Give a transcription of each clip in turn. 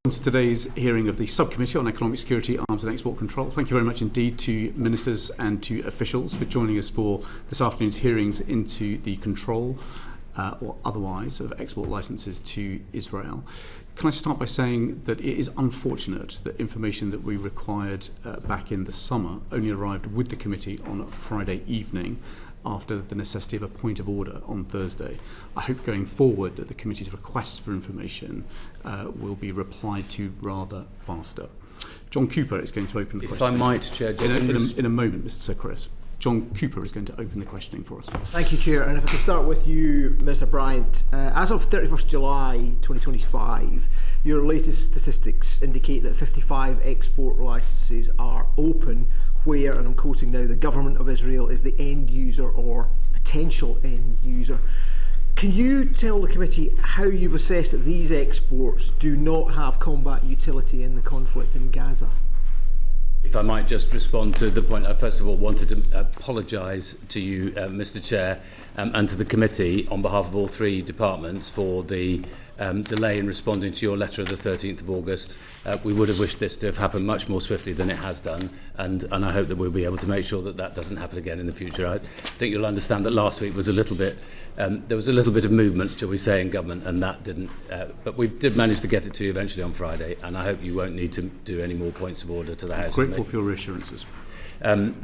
To today's hearing of the Subcommittee on Economic Security, Arms and Export Control. Thank you very much indeed to ministers and to officials for joining us for this afternoon's hearings into the control or otherwise of export licences to Israel. Can I start by saying that it is unfortunate that information that we required back in the summer only arrived with the committee on Friday evening after the necessity of a point of order on Thursday. I hope going forward that the committee's requests for information will be replied to rather faster. John Cooper is going to open the questioning. If I might, Chair, in a moment, Mr. Sir Chris. John Cooper is going to open the questioning for us. Thank you, Chair. And if I can start with you, Mr. Bryant. As of 31st July 2025, your latest statistics indicate that 55 export licences are open where, and I'm quoting now, the government of Israel is the end user or potential end user. Can you tell the committee how you've assessed that these exports do not have combat utility in the conflict in Gaza? If I might just respond to the point, I first of all wanted to apologise to you, Mr. Chair, and to the committee on behalf of all three departments for the delay in responding to your letter of the 13th of August. We would have wished this to have happened much more swiftly than it has done, and I hope that we'll be able to make sure that that doesn't happen again in the future. I think you'll understand that last week was a little bit, there was a little bit of movement, shall we say, in government, and that didn't, but we did manage to get it to you eventually on Friday, and I hope you won't need to do any more points of order to the House. Grateful for your reassurances. And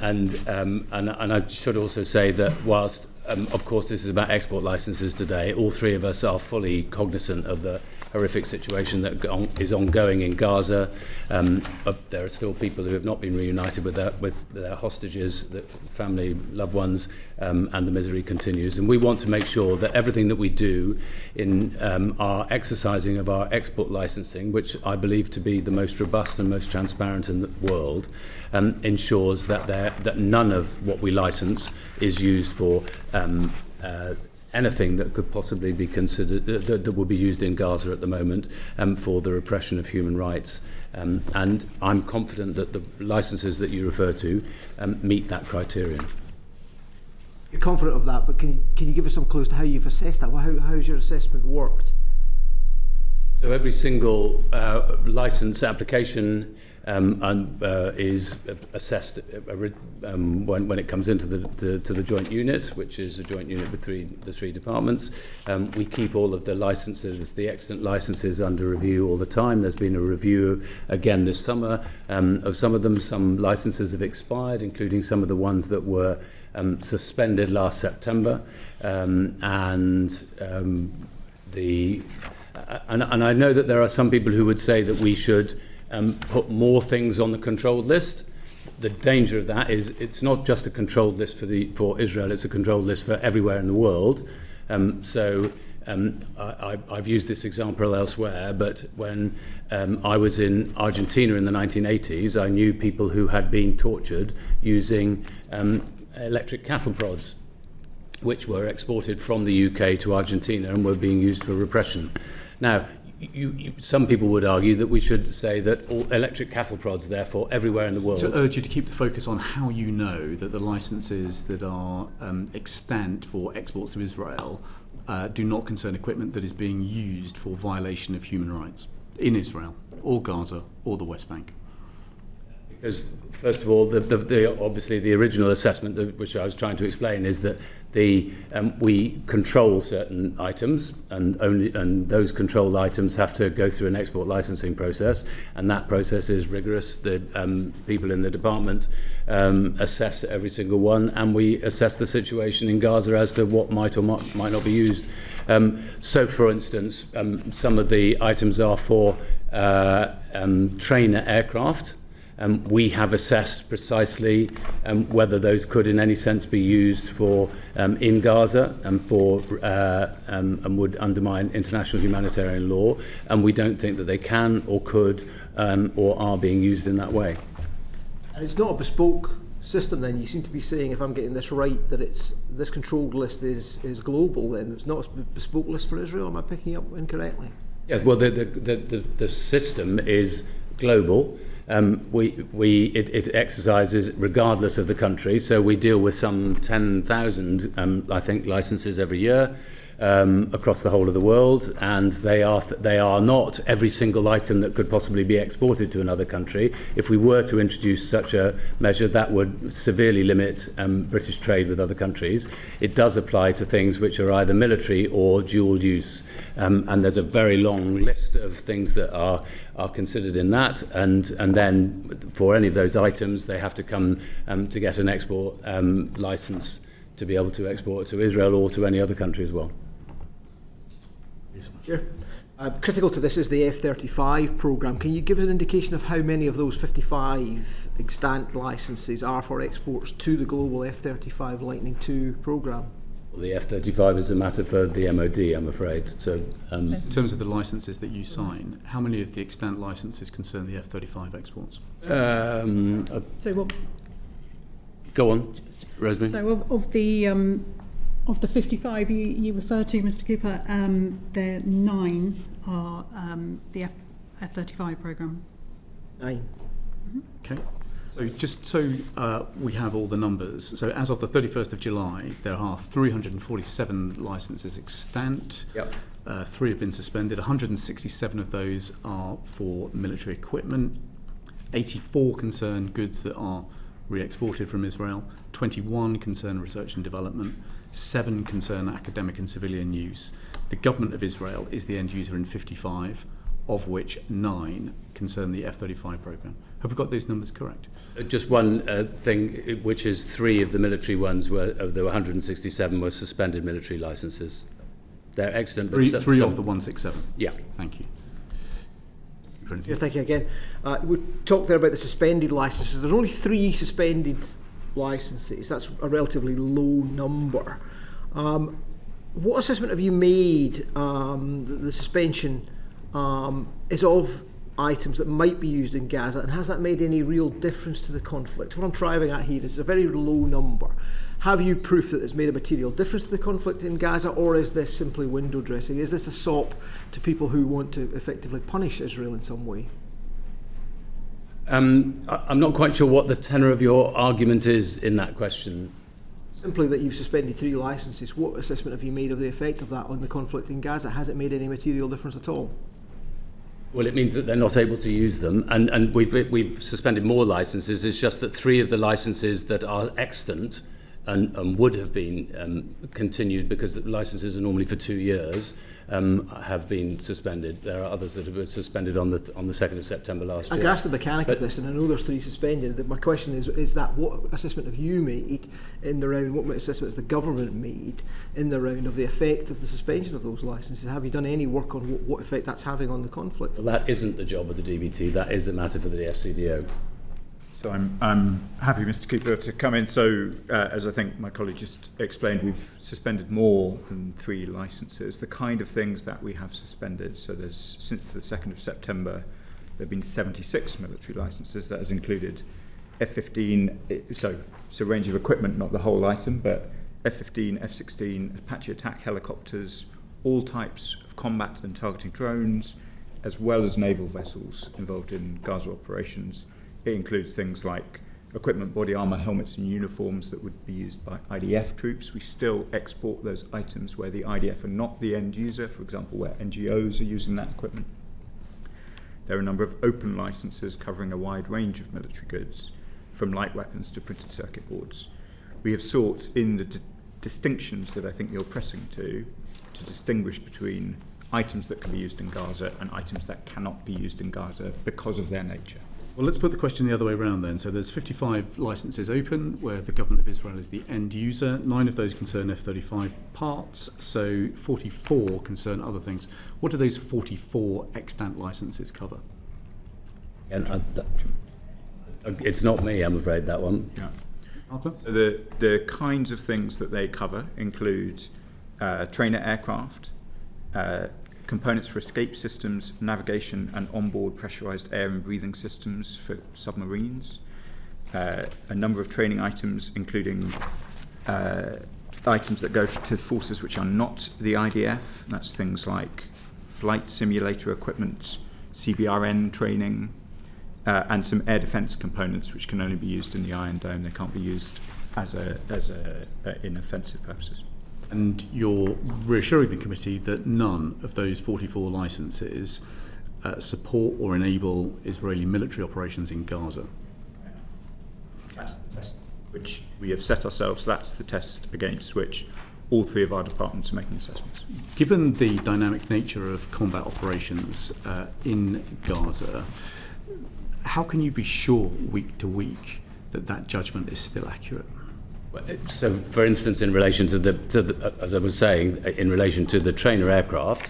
I should also say that whilst of course this is about export licences today, all three of us are fully cognizant of the horrific situation that is ongoing in Gaza. There are still people who have not been reunited with their hostages, their family, loved ones, and the misery continues. And we want to make sure that everything that we do in our exercising of our export licensing, which I believe to be the most robust and most transparent in the world, ensures that none of what we license is used for anything that could possibly be considered that would be used in Gaza at the moment for the repression of human rights. And I'm confident that the licences that you refer to meet that criterion. You're confident of that, but can you give us some clues to how you've assessed that? How's your assessment worked? So every single licence application is assessed when it comes into the joint unit, which is a joint unit with the three departments. We keep all of the licences, the extant licences, under review all the time. There's been a review again this summer of some of them. Some licences have expired, including some of the ones that were suspended last September, and I know that there are some people who would say that we should put more things on the controlled list. The danger of that is it's not just a controlled list for Israel, it's a controlled list for everywhere in the world. I've used this example elsewhere, but when I was in Argentina in the 1980s, I knew people who had been tortured using electric cattle prods, which were exported from the UK to Argentina and were being used for repression. Now, some people would argue that we should say that all electric cattle prods, therefore, everywhere in the world. To urge you to keep the focus on how you know that the licences that are extant for exports to Israel do not concern equipment that is being used for violation of human rights in Israel, or Gaza, or the West Bank. Because, first of all, obviously the original assessment, which I was trying to explain, is that we control certain items, and those controlled items have to go through an export licensing process, and that process is rigorous. The people in the department assess every single one, and we assess the situation in Gaza as to what might or might not be used. So, for instance, some of the items are for trainer aircraft. We have assessed precisely whether those could in any sense be used for in Gaza and would undermine international humanitarian law, and we don't think that they can or could or are being used in that way. And it's not a bespoke system then? You seem to be saying, if I'm getting this right, that this controlled list is global then. It's not a bespoke list for Israel. Am I picking up incorrectly? Yeah, well, the system is global. It exercises regardless of the country, so we deal with some 10,000 I think licenses every year. across the whole of the world, and they are not every single item that could possibly be exported to another country. If we were to introduce such a measure, that would severely limit British trade with other countries. It does apply to things which are either military or dual use, and there's a very long list of things that are considered in that, and then for any of those items they have to come to get an export license to be able to export to Israel or to any other country as well. Sure. Critical to this is the F-35 programme. Can you give us an indication of how many of those 55 extant licences are for exports to the global F-35 Lightning II programme? Well, the F-35 is a matter for the MOD, I'm afraid. So, in terms of the licences that you sign, how many of the extant licences concern the F-35 exports? So what? Go on, Rosemary. So of the 55 you refer to, Mr. Cooper, there 9 are the F-35 programme. 9. Okay. So just so we have all the numbers, so as of the 31st of July, there are 347 licences extant. Yep. 3 have been suspended. 167 of those are for military equipment. 84 concern goods that are re-exported from Israel. 21 concern research and development. 7 concern academic and civilian use. The government of Israel is the end user in 55, of which 9 concern the F-35 programme. Have we got these numbers correct? Just one thing, which is 3 of the military ones of the 167 were suspended military licenses. They're excellent. But three of the 167? Yeah. Thank you. Yeah, thank you again. We talked there about the suspended licences. There's only 3 suspended licences. That's a relatively low number. What assessment have you made the suspension is of items that might be used in Gaza, and has that made any real difference to the conflict? What I'm driving at here is a very low number. Have you proof that it's made a material difference to the conflict in Gaza, or is this simply window dressing? Is this a sop to people who want to effectively punish Israel in some way? I'm not quite sure what the tenor of your argument is in that question. Simply that you've suspended 3 licences. What assessment have you made of the effect of that on the conflict in Gaza? Has it made any material difference at all? Well, it means that they're not able to use them, and we've suspended more licences. It's just that 3 of the licences that are extant and would have been continued, because the licences are normally for 2 years, have been suspended. There are others that have been suspended on the 2nd of September last year. I can ask the mechanic of this, and I know there's 3 suspended. My question is that what assessment have you made in the round, what assessment has the government made in the round of the effect of the suspension of those licences? Have you done any work on what effect that's having on the conflict? Well, that isn't the job of the DBT, that is a matter for the FCDO. So I'm happy, Mr. Cooper, to come in. So as I think my colleague just explained, we've suspended more than 3 licences. The kind of things that we have suspended, so there's, since the 2nd of September, there have been 76 military licences. That has included F-15, so it's a range of equipment, not the whole item, but F-15, F-16, Apache attack helicopters, all types of combat and targeting drones, as well as naval vessels involved in Gaza operations. It includes things like equipment, body armour, helmets and uniforms that would be used by IDF troops. We still export those items where the IDF are not the end user, for example, where NGOs are using that equipment. There are a number of open licences covering a wide range of military goods, from light weapons to printed circuit boards. We have sought, in the distinctions that I think you're pressing to distinguish between items that can be used in Gaza and items that cannot be used in Gaza because of their nature. Well, let's put the question the other way around then. So there's 55 licences open where the government of Israel is the end user. 9 of those concern F-35 parts, so 44 concern other things. What do those 44 extant licences cover? And it's not me, I'm afraid, that one. Yeah. Arthur? So the kinds of things that they cover include trainer aircraft, components for escape systems, navigation and onboard pressurized air and breathing systems for submarines, a number of training items including items that go to forces which are not the IDF. That's things like flight simulator equipment, CBRN training, and some air defence components which can only be used in the Iron Dome. They can't be used in offensive purposes. And you're reassuring the committee that none of those 44 licences support or enable Israeli military operations in Gaza. That's the test which we have set ourselves. That's the test against which all three of our departments are making assessments. Given the dynamic nature of combat operations in Gaza, how can you be sure week to week that that judgment is still accurate? So, for instance, in relation to the, as I was saying, in relation to the trainer aircraft,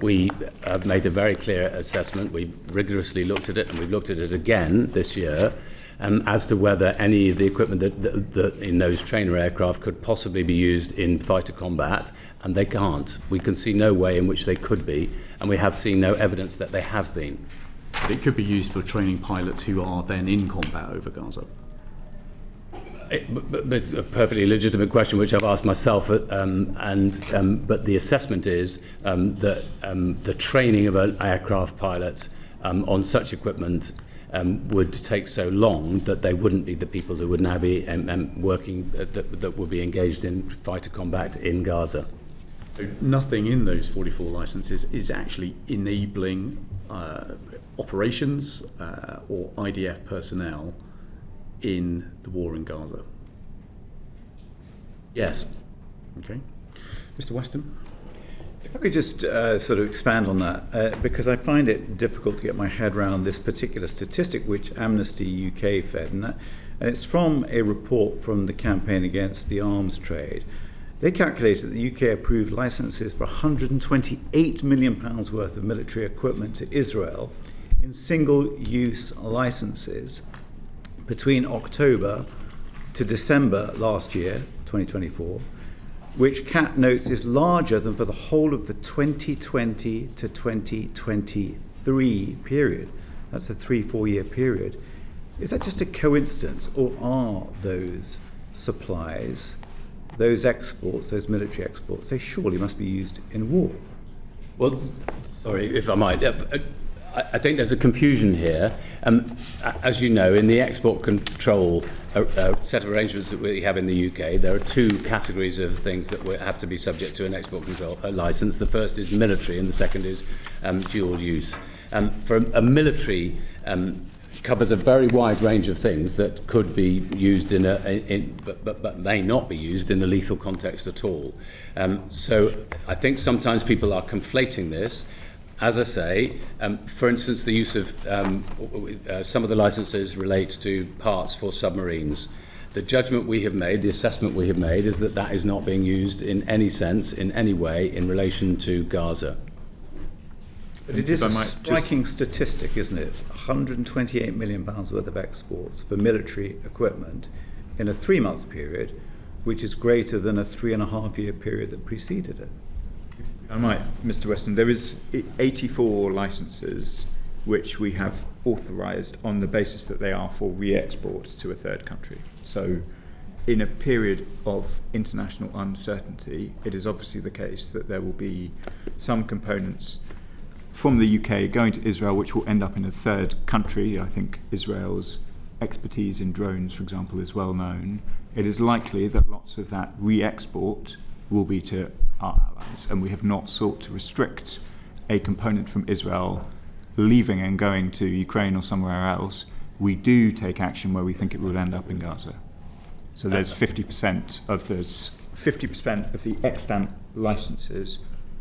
we have made a very clear assessment. We've rigorously looked at it, and we've looked at it again this year, as to whether any of the equipment that in those trainer aircraft could possibly be used in fighter combat, and they can't. We can see no way in which they could be, and we have seen no evidence that they have been. But it could be used for training pilots who are then in combat over Gaza. But it's a perfectly legitimate question, which I've asked myself, but the assessment is that the training of an aircraft pilot on such equipment would take so long that they wouldn't be the people who would now be working, that would be engaged in fighter combat in Gaza. So nothing in those 44 licences is actually enabling operations or IDF personnel in the war in Gaza? Yes. Okay. Mr. Weston? If I could just sort of expand on that, because I find it difficult to get my head around this particular statistic which Amnesty UK fed, and it's from a report from the Campaign Against the Arms Trade. They calculated that the UK approved licences for £128 million worth of military equipment to Israel in single-use licences between October to December last year, 2024, which CAT notes is larger than for the whole of the 2020 to 2023 period. That's a 3-4 year period. Is that just a coincidence, or are those supplies, those exports, those military exports, they surely must be used in war? Well, sorry, if I might. I think there's a confusion here. As you know, in the export control set of arrangements that we have in the UK, there are two categories of things that have to be subject to an export control licence. The first is military, and the second is dual use. For a military, covers a very wide range of things that could be used but may not be used in a lethal context at all. So I think sometimes people are conflating this. As I say, for instance, the use of some of the licenses relate to parts for submarines. The judgment we have made, the assessment we have made, is that that is not being used in any sense, in any way, in relation to Gaza. But it is a striking statistic, isn't it? £128 million worth of exports for military equipment in a 3-month period, which is greater than a 3.5 year period that preceded it. I might, Mr. Weston, there is 84 licences which we have authorised on the basis that they are for re-export to a third country. So in a period of international uncertainty, it is obviously the case that there will be some components from the UK going to Israel which will end up in a third country. I think Israel's expertise in drones, for example, is well known. It is likely that lots of that re-export will be to our allies, and we have not sought to restrict a component from Israel leaving and going to Ukraine or somewhere else. We do take action where we think it will end up in Gaza. So there's 50% of those 50% of the extant licenses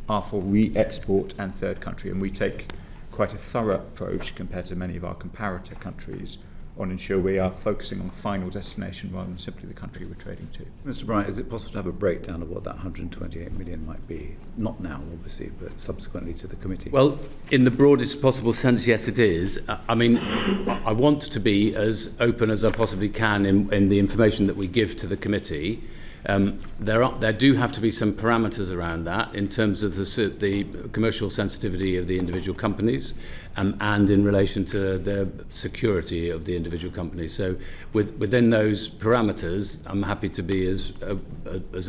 are for re-export and third country, and we take quite a thorough approach compared to many of our comparator countries on ensure we are focusing on final destination rather than simply the country we're trading to. Mr. Bryant, is it possible to have a breakdown of what that 128 million might be? Not now, obviously, but subsequently to the committee. Well, in the broadest possible sense, yes, it is. I mean, I want to be as open as I possibly can in the information that we give to the committee. There do have to be some parameters around that in terms of the commercial sensitivity of the individual companies and in relation to the security of the individual companies. So within those parameters, I'm happy to be as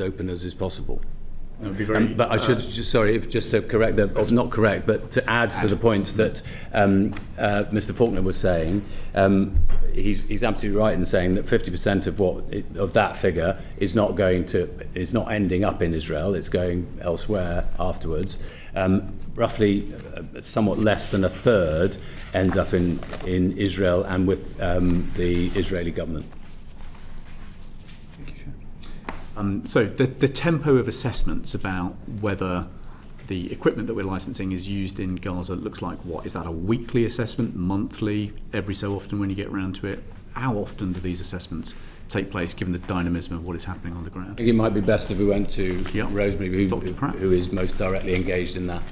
open as is possible. That would be very, but I should just to correct that, or not correct, but to add to the point that Mr. Faulkner was saying. He's absolutely right in saying that 50% of that figure is not ending up in Israel. It's going elsewhere afterwards. Roughly, somewhat less than a third ends up in Israel and with the Israeli government. So the tempo of assessments about whether the equipment that we're licensing is used in Gaza looks like what? Is that a weekly assessment, monthly, every so often when you get around to it? How often do these assessments take place given the dynamism of what is happening on the ground? I think it might be best if we went to Rosemary, who is most directly engaged in that.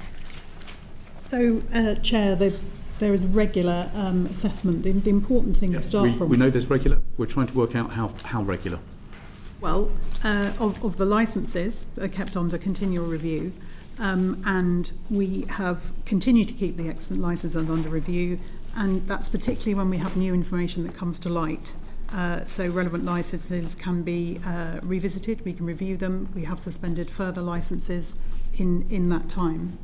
So, Chair, there is regular assessment. The important thing to start from... We know there's regular. We're trying to work out how regular. Well, of the licences are kept under continual review, and we have continued to keep the excellent licences under review, and that's particularly when we have new information that comes to light. So relevant licences can be revisited, we can review them, we have suspended further licences in that time.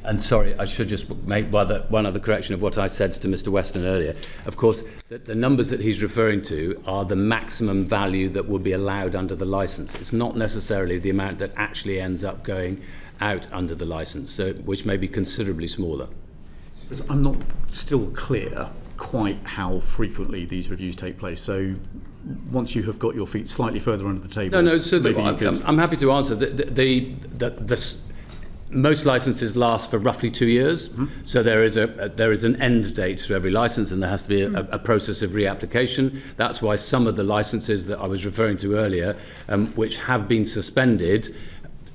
And sorry, I should just make one other correction of what I said to Mr. Weston earlier. Of course, the numbers that he's referring to are the maximum value that would be allowed under the licence. It's not necessarily the amount that actually ends up going out under the licence, so, which may be considerably smaller. I'm not still clear quite how frequently these reviews take place. So once you have got your feet slightly further under the table... No, so I'm happy to answer. The most licenses last for roughly 2 years, so there is an end date to every license, and there has to be a process of reapplication. That's why some of the licenses that I was referring to earlier, which have been suspended,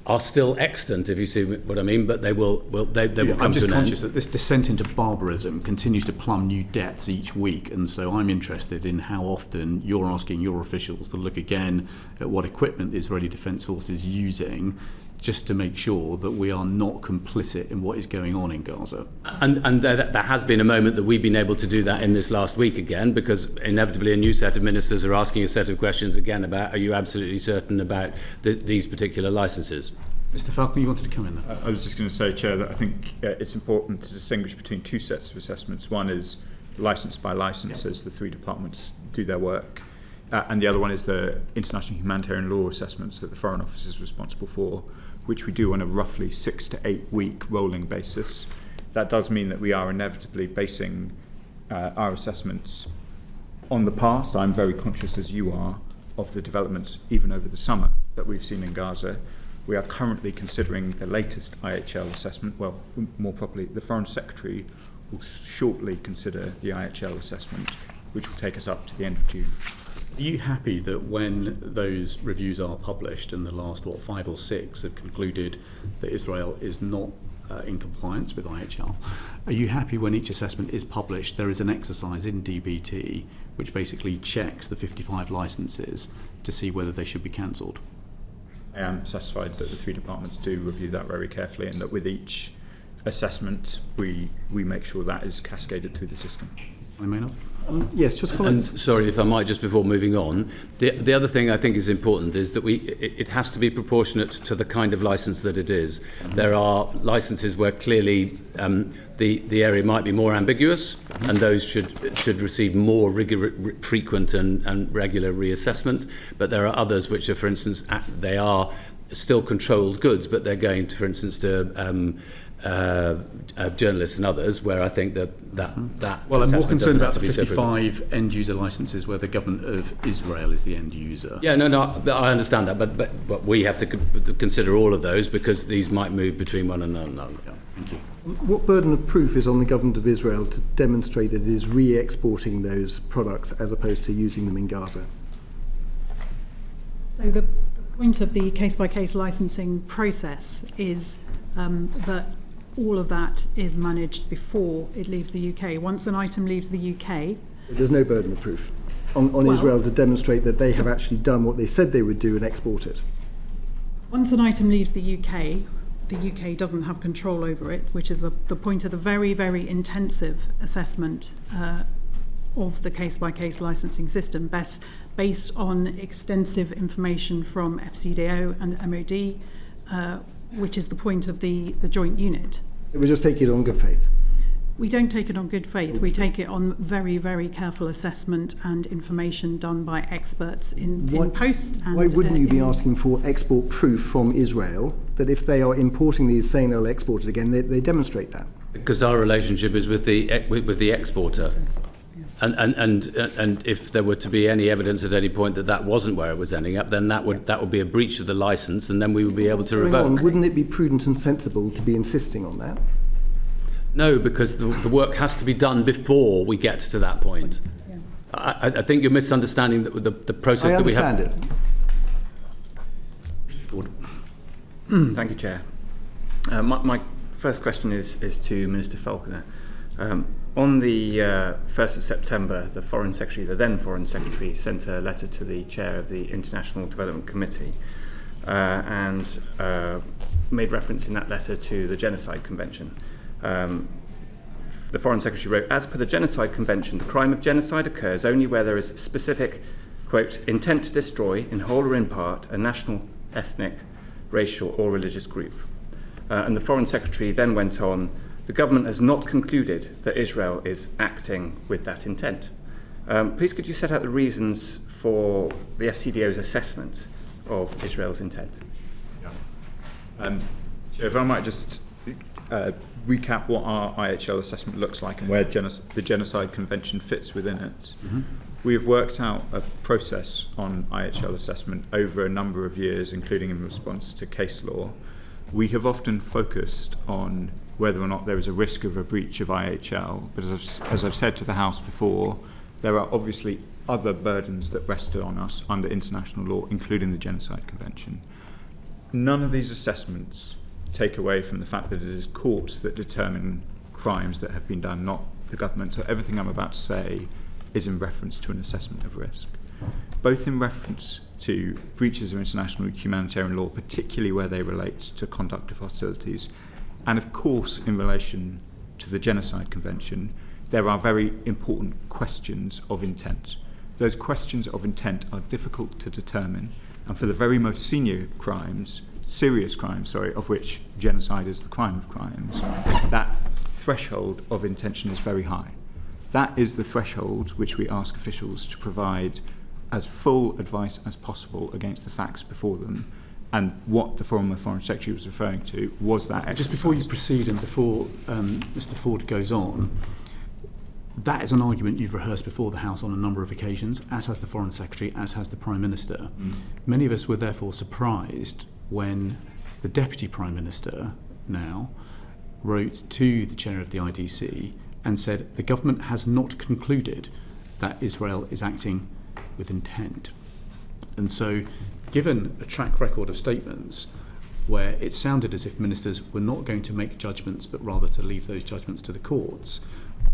are still extant, if you see what I mean, but they will come to an end. I'm just conscious that this descent into barbarism continues to plumb new depths each week, and so I'm interested in how often you're asking your officials to look again at what equipment the Israeli Defence Force is using, just to make sure that we are not complicit in what is going on in Gaza. And there has been a moment that we've been able to do that in this last week again, because inevitably a new set of ministers are asking a set of questions again about, are you absolutely certain about these particular licences? Mr. Falconer, you wanted to come in there? I was just going to say, Chair, that I think it's important to distinguish between two sets of assessments. One is licence by licence, as the three departments do their work, and the other one is the international humanitarian law assessments that the Foreign Office is responsible for, which we do on a roughly 6 to 8 week rolling basis. That does mean that we are inevitably basing our assessments on the past. I'm very conscious, as you are, of the developments even over the summer that we've seen in Gaza. We are currently considering the latest IHL assessment. Well, more properly, the Foreign Secretary will shortly consider the IHL assessment, which will take us up to the end of June. Are you happy that when those reviews are published, and the last, 5 or 6 have concluded that Israel is not in compliance with IHL, are you happy when each assessment is published, there is an exercise in DBT which basically checks the 55 licences to see whether they should be cancelled? I am satisfied that the three departments do review that very carefully, and that with each assessment we make sure that is cascaded through the system. I may not. Yes, just following. And sorry, if I might, just before moving on, the other thing I think is important is that it has to be proportionate to the kind of licence that it is. There are licences where clearly the area might be more ambiguous, and those should receive more frequent and regular reassessment. But there are others which are, for instance, they are still controlled goods, but they're going to, for instance, to journalists and others, where I think that well, I'm more concerned about the 55 end user licences where the government of Israel is the end user. Yeah, no, I understand that, but we have to consider all of those, because these might move between one and another. Yeah, thank you. What burden of proof is on the government of Israel to demonstrate that it is re-exporting those products as opposed to using them in Gaza? So the point of the case-by-case licensing process is that all of that is managed before it leaves the UK. Once an item leaves the UK... There's no burden of proof on Israel to demonstrate that they have actually done what they said they would do and export it. Once an item leaves the UK doesn't have control over it, which is the point of the very, very intensive assessment of the case-by-case licensing system, based on extensive information from FCDO and MOD, which is the point of the joint unit. So we just take it on good faith? We don't take it on good faith. We take it on very, very careful assessment and information done by experts in post. And, why wouldn't you be asking for export proof from Israel that if they are importing these, saying they'll export it again, they demonstrate that? Because our relationship is with the exporter. And if there were to be any evidence at any point that that wasn't where it was ending up, then that would be a breach of the license, and then we would be able to revoke. Wouldn't it be prudent and sensible to be insisting on that? No, because the work has to be done before we get to that point. Yeah. I think you're misunderstanding the process that we have. I understand it. Thank you, Chair. My first question is to Minister Falconer. On the 1st of September, the then Foreign Secretary, sent a letter to the Chair of the International Development Committee and made reference in that letter to the Genocide Convention. The Foreign Secretary wrote, "As per the Genocide Convention, the crime of genocide occurs only where there is specific, quote, intent to destroy, in whole or in part, a national, ethnic, racial or religious group." And the Foreign Secretary then went on, "The government has not concluded that Israel is acting with that intent." Please could you set out the reasons for the FCDO's assessment of Israel's intent? Yeah. Chair, if I might just recap what our IHL assessment looks like and where the Genocide Convention fits within it. Mm-hmm. We have worked out a process on IHL assessment over a number of years, including in response to case law. We have often focused on whether or not there is a risk of a breach of IHL, but as I've said to the House before, there are obviously other burdens that rested on us under international law, including the Genocide Convention. None of these assessments take away from the fact that it is courts that determine crimes that have been done, not the government. So everything I'm about to say is in reference to an assessment of risk, both in reference to breaches of international humanitarian law, particularly where they relate to conduct of hostilities, and of course in relation to the Genocide Convention. There are very important questions of intent. Those questions of intent are difficult to determine, and for the very most serious crimes, of which genocide is the crime of crimes, that threshold of intention is very high. That is the threshold which we ask officials to provide as full advice as possible against the facts before them. And what the former Foreign Secretary was referring to was that exercise. Just before you proceed and before Mr. Ford goes on, that is an argument you've rehearsed before the House on a number of occasions, as has the Foreign Secretary, as has the Prime Minister. Many of us were therefore surprised when the Deputy Prime Minister now wrote to the Chair of the IDC and said the government has not concluded that Israel is acting with intent. And so, given a track record of statements where it sounded as if ministers were not going to make judgments but rather to leave those judgments to the courts,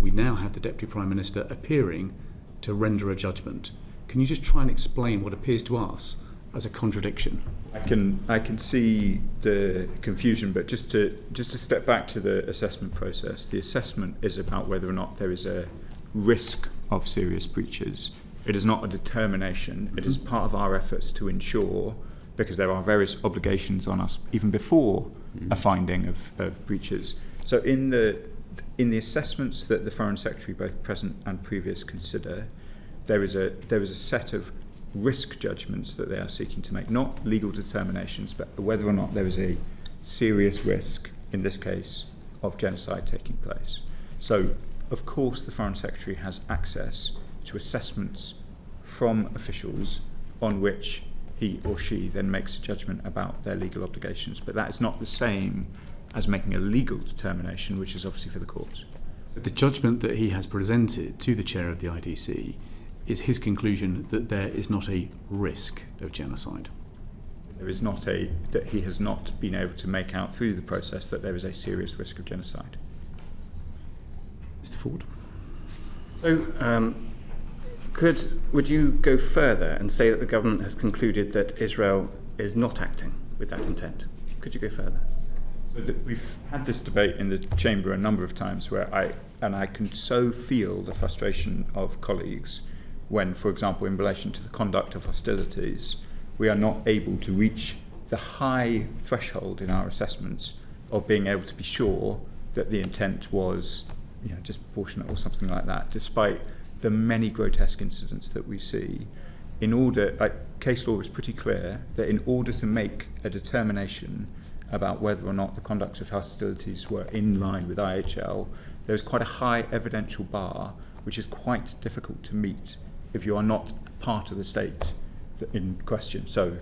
we now have the Deputy Prime Minister appearing to render a judgment. Can you just try and explain what appears to us as a contradiction? I can see the confusion, but just to step back to the assessment process, the assessment is about whether or not there is a risk of serious breaches. It is not a determination. It is part of our efforts to ensure, because there are various obligations on us even before a finding of breaches. So in the assessments that the Foreign Secretary, both present and previous, consider, there is a set of risk judgments that they are seeking to make, not legal determinations, but whether or not there is a serious risk, in this case, of genocide taking place. So, of course, the Foreign Secretary has access to assessments from officials on which he or she then makes a judgment about their legal obligations. But that is not the same as making a legal determination, which is obviously for the courts. The judgment that he has presented to the Chair of the IDC is his conclusion that there is not a risk of genocide. There is not that he has not been able to make out through the process that there is a serious risk of genocide. Mr. Ford? So, would you go further and say that the government has concluded that Israel is not acting with that intent? Could you go further? We've had this debate in the chamber a number of times where I can so feel the frustration of colleagues when, for example, in relation to the conduct of hostilities, we are not able to reach the high threshold in our assessments of being able to be sure that the intent was, disproportionate or something like that, despite the many grotesque incidents that we see. Case law is pretty clear that in order to make a determination about whether or not the conduct of hostilities were in line with IHL, there's quite a high evidential bar, which is quite difficult to meet if you are not part of the state in question. So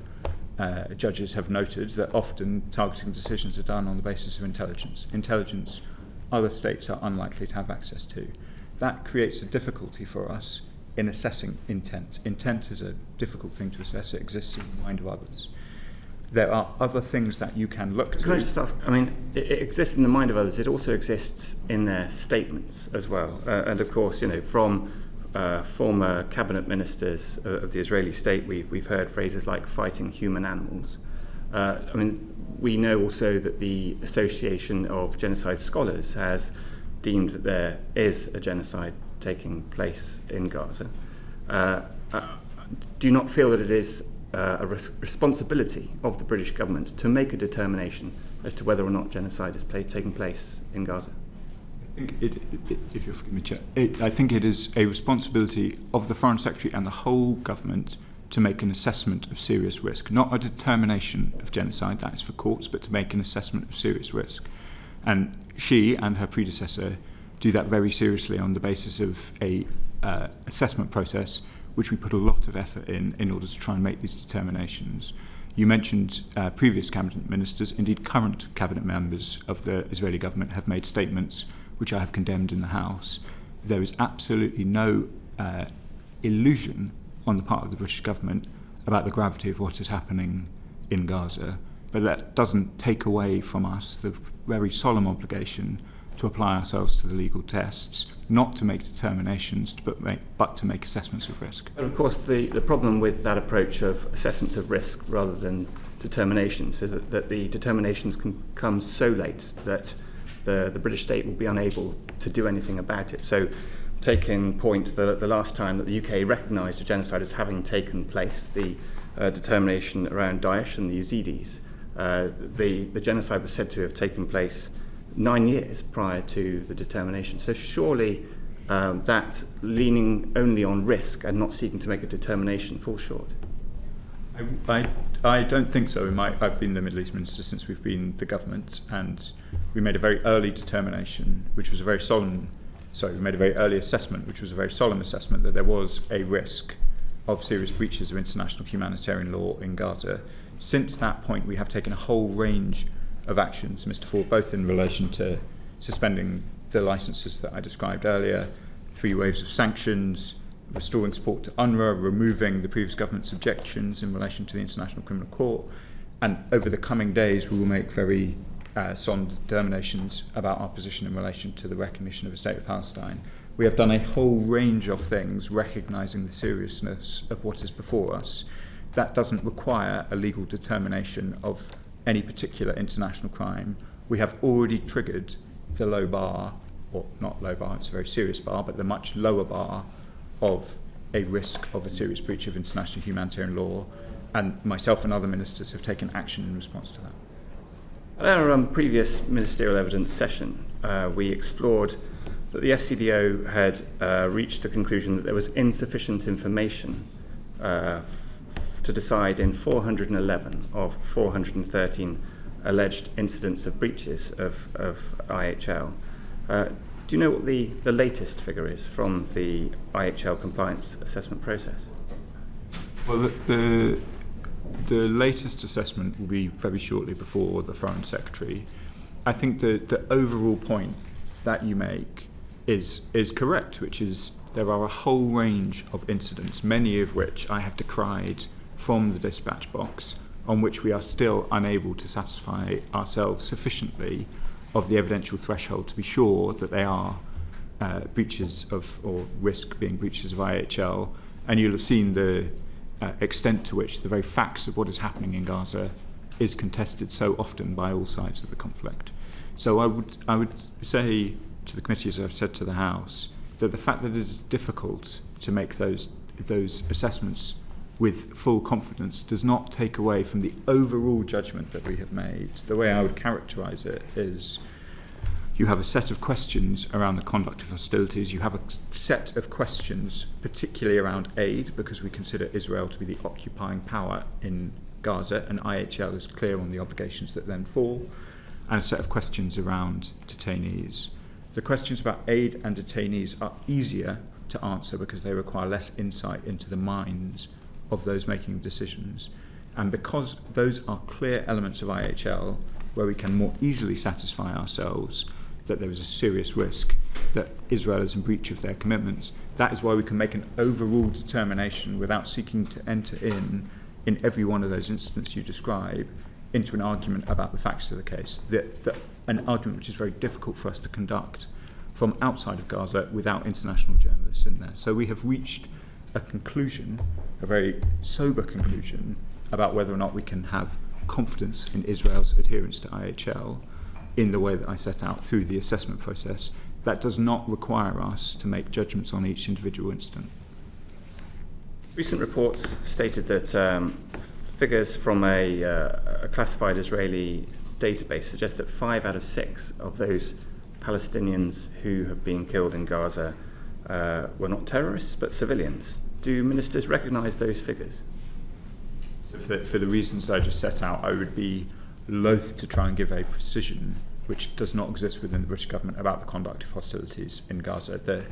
judges have noted that often targeting decisions are done on the basis of intelligence. Intelligence other states are unlikely to have access to. That creates a difficulty for us in assessing intent. Intent is a difficult thing to assess. It exists in the mind of others. There are other things that you can look to. Can I just ask, it exists in the mind of others, it also exists in their statements as well. And of course, from former cabinet ministers of the Israeli state, we've heard phrases like fighting human animals. We know also that the Association of Genocide Scholars has deemed that there is a genocide taking place in Gaza. Do you not feel that it is a responsibility of the British government to make a determination as to whether or not genocide is taking place in Gaza? I think if you'll forgive me, Chair, I think it is a responsibility of the Foreign Secretary and the whole government to make an assessment of serious risk, not a determination of genocide, that is for courts, but to make an assessment of serious risk. And she and her predecessor do that very seriously on the basis of a assessment process which we put a lot of effort in order to try and make these determinations. You mentioned previous cabinet ministers, indeed current cabinet members of the Israeli government have made statements which I have condemned in the House. There is absolutely no illusion on the part of the British government about the gravity of what is happening in Gaza, but that doesn't take away from us the very solemn obligation to apply ourselves to the legal tests, not to make determinations, but to make assessments of risk. But of course, the problem with that approach of assessments of risk rather than determinations is that the determinations can come so late that the British state will be unable to do anything about it. So, take in point the last time that the UK recognised a genocide as having taken place, the determination around Daesh and the Yazidis, the genocide was said to have taken place 9 years prior to the determination. So surely that leaning only on risk and not seeking to make a determination falls short. I don't think so. I've been the Middle East minister since we've been the government, and we made a very early determination, which was a very solemn. We made a very early assessment, which was a very solemn assessment, that there was a risk of serious breaches of international humanitarian law in Gaza. Since that point, we have taken a whole range of actions, Mr. Ford, both in relation to suspending the licences that I described earlier, 3 waves of sanctions, restoring support to UNRWA, removing the previous government's objections in relation to the International Criminal Court, and over the coming days we will make very solemn determinations about our position in relation to the recognition of a state of Palestine. We have done a whole range of things recognising the seriousness of what is before us. That doesn't require a legal determination of any particular international crime. We have already triggered the low bar, or not low bar, it's a very serious bar, but the much lower bar of a risk of a serious breach of international humanitarian law, and myself and other ministers have taken action in response to that. At our previous ministerial evidence session, we explored that the FCDO had reached the conclusion that there was insufficient information to decide in 411 of 413 alleged incidents of breaches of IHL. Do you know what the latest figure is from the IHL compliance assessment process? Well, the latest assessment will be very shortly before the Foreign Secretary. I think the overall point that you make is correct, which is there are a whole range of incidents, many of which I have decried from the dispatch box, on which we are still unable to satisfy ourselves sufficiently of the evidential threshold to be sure that they are breaches of, or risk being breaches of IHL. And you'll have seen the extent to which the very facts of what is happening in Gaza is contested so often by all sides of the conflict. So I would say to the committee, as I've said to the House, that the fact that it is difficult to make those assessments with full confidence does not take away from the overall judgment that we have made. The way I would characterise it is you have a set of questions around the conduct of hostilities, you have a set of questions particularly around aid, because we consider Israel to be the occupying power in Gaza, and IHL is clear on the obligations that then fall, and a set of questions around detainees. The questions about aid and detainees are easier to answer because they require less insight into the minds of those making decisions. And because those are clear elements of IHL where we can more easily satisfy ourselves that there is a serious risk that Israel is in breach of their commitments, that is why we can make an overall determination without seeking to enter in every one of those instances you describe, into an argument about the facts of the case. An argument which is very difficult for us to conduct from outside of Gaza without international journalists in there. So we have reached a conclusion, a very sober conclusion, about whether or not we can have confidence in Israel's adherence to IHL in the way that I set out through the assessment process. That does not require us to make judgments on each individual incident. Recent reports stated that figures from a classified Israeli database suggest that 5 out of 6 of those Palestinians who have been killed in Gaza were not terrorists but civilians. Do ministers recognise those figures? For the reasons I just set out, I would be loath to try and give a precision which does not exist within the British government about the conduct of hostilities in Gaza. The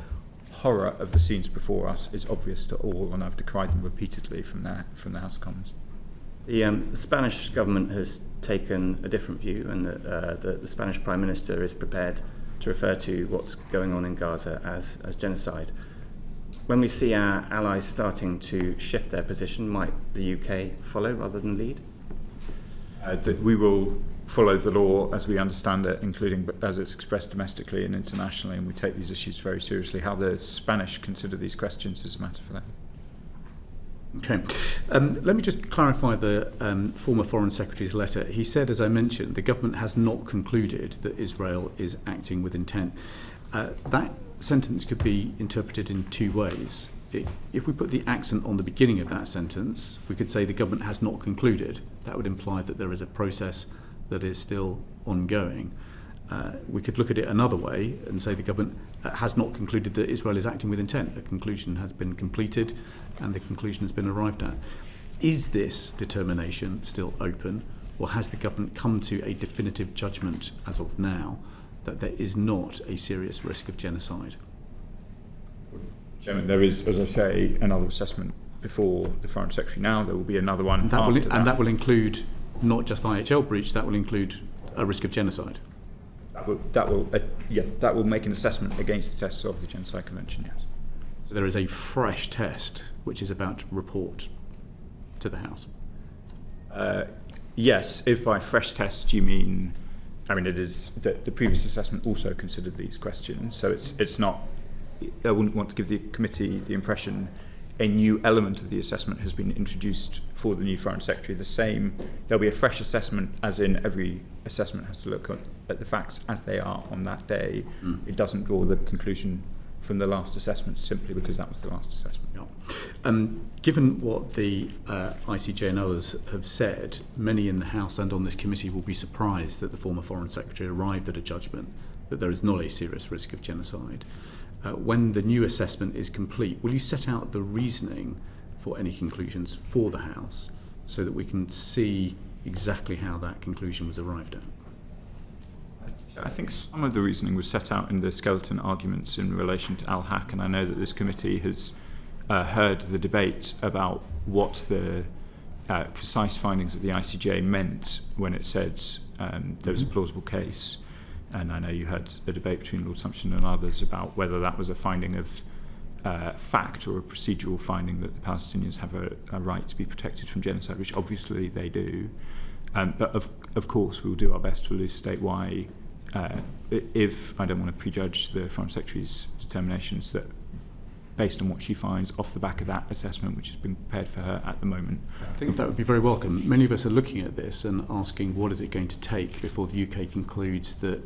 horror of the scenes before us is obvious to all, and I've decried them repeatedly from the House of Commons. The Spanish government has taken a different view, and the Spanish Prime Minister is prepared to refer to what's going on in Gaza as genocide. When we see our allies starting to shift their position, might the UK follow rather than lead? That we will follow the law as we understand it, including as it's expressed domestically and internationally, and we take these issues very seriously. How the Spanish consider these questions is a matter for them. Okay. Let me just clarify the former Foreign Secretary's letter. He said, as I mentioned, the government has not concluded that Israel is acting with intent. That sentence could be interpreted in 2 ways. If we put the accent on the beginning of that sentence, we could say the government has not concluded. That would imply that there is a process that is still ongoing. We could look at it another way and say the government has not concluded that Israel is acting with intent. A conclusion has been completed and the conclusion has been arrived at. Is this determination still open, or has the government come to a definitive judgment as of now that there is not a serious risk of genocide? Chairman, there is, as I say, another assessment before the Foreign Secretary now. There will be another one after that. And that will include not just IHL breach, that will include a risk of genocide? That will make an assessment against the tests of the Genocide Convention, yes. So there is a fresh test which is about to report to the House? Yes, if by fresh test you mean, it is that the previous assessment also considered these questions, so it's not, I wouldn't want to give the committee the impression a new element of the assessment has been introduced for the new Foreign Secretary. The same, there'll be a fresh assessment, as in every assessment has to look at the facts as they are on that day. It doesn't draw the conclusion from the last assessment simply because that was the last assessment. Yeah. Given what the ICJ and others have said, many in the House and on this committee will be surprised that the former Foreign Secretary arrived at a judgment that there is not a serious risk of genocide. When the new assessment is complete, will you set out the reasoning for any conclusions for the House so that we can see exactly how that conclusion was arrived at? I think some of the reasoning was set out in the skeleton arguments in relation to Al-Haq, and I know that this committee has heard the debate about what the precise findings of the ICJ meant when it said there was a plausible case. And I know you had a debate between Lord Sumption and others about whether that was a finding of fact or a procedural finding that the Palestinians have a right to be protected from genocide, which obviously they do. But of course, we'll do our best to elucidate why, if I don't want to prejudge the Foreign Secretary's determinations, that based on what she finds off the back of that assessment, which has been prepared for her at the moment. I think that would be very welcome. Many of us are looking at this and asking what is it going to take before the UK concludes that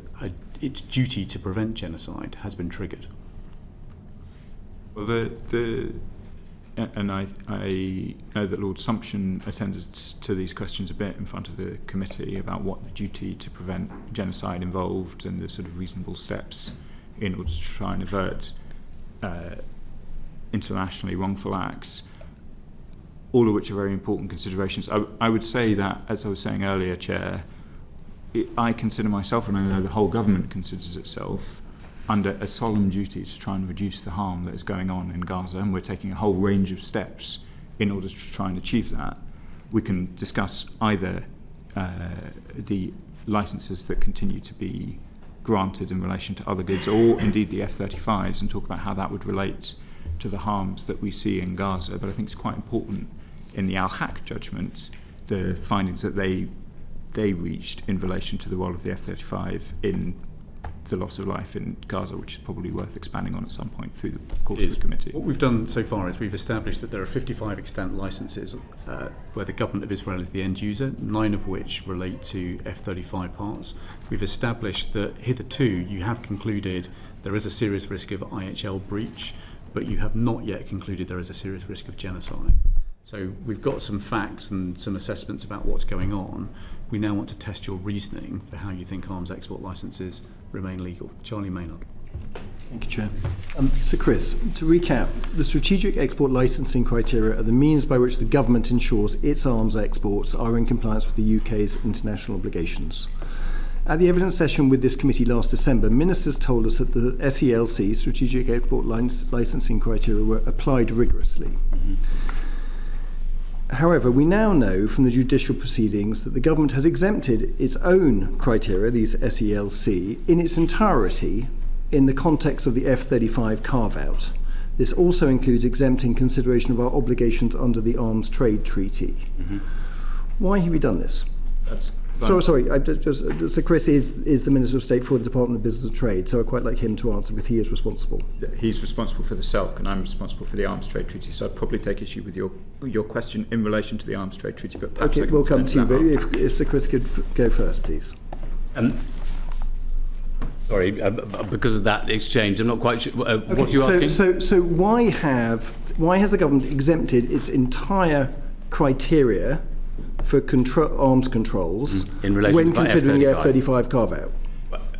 its duty to prevent genocide has been triggered. Well, and I know that Lord Sumption attended to these questions a bit in front of the committee about what the duty to prevent genocide involved and the sort of reasonable steps in order to try and avert internationally wrongful acts, all of which are very important considerations. I would say that, as I was saying earlier, Chair, I consider myself, and I know the whole government considers itself, under a solemn duty to try and reduce the harm that is going on in Gaza, and we're taking a whole range of steps in order to try and achieve that. We can discuss either the licences that continue to be granted in relation to other goods, or indeed the F-35s, and talk about how that would relate to the harms that we see in Gaza. But I think it's quite important in the Al-Haq judgment, the findings that they reached in relation to the role of the F-35 in the loss of life in Gaza, which is probably worth expanding on at some point through the course of the committee. What we've done so far is we've established that there are 55 extant licences where the government of Israel is the end user, 9 of which relate to F-35 parts. We've established that hitherto you have concluded there is a serious risk of IHL breach, but you have not yet concluded there is a serious risk of genocide. So we've got some facts and some assessments about what's going on. We now want to test your reasoning for how you think arms export licences remain legal. Charlie Maynard. Thank you, Chair. So Chris, to recap, the strategic export licensing criteria are the means by which the government ensures its arms exports are in compliance with the UK's international obligations. At the evidence session with this committee last December, ministers told us that the SELC, strategic export licensing criteria, were applied rigorously. However, we now know from the judicial proceedings that the government has exempted its own criteria, these SELC, in its entirety in the context of the F-35 carve-out. This also includes exempting consideration of our obligations under the Arms Trade Treaty. Why have we done this? So Chris is the Minister of State for the Department of Business and Trade, so I'd quite like him to answer because he is responsible. He's responsible for the SELC and I'm responsible for the Arms Trade Treaty, so I'd probably take issue with your question in relation to the Arms Trade Treaty. But perhaps okay, we'll come to you, but if Sir Chris could go first, please. Sorry, because of that exchange, I'm not quite sure. What are you asking? So why has the government exempted its entire criteria for arms controls in relation when to considering F-35. the F-35 carve-out?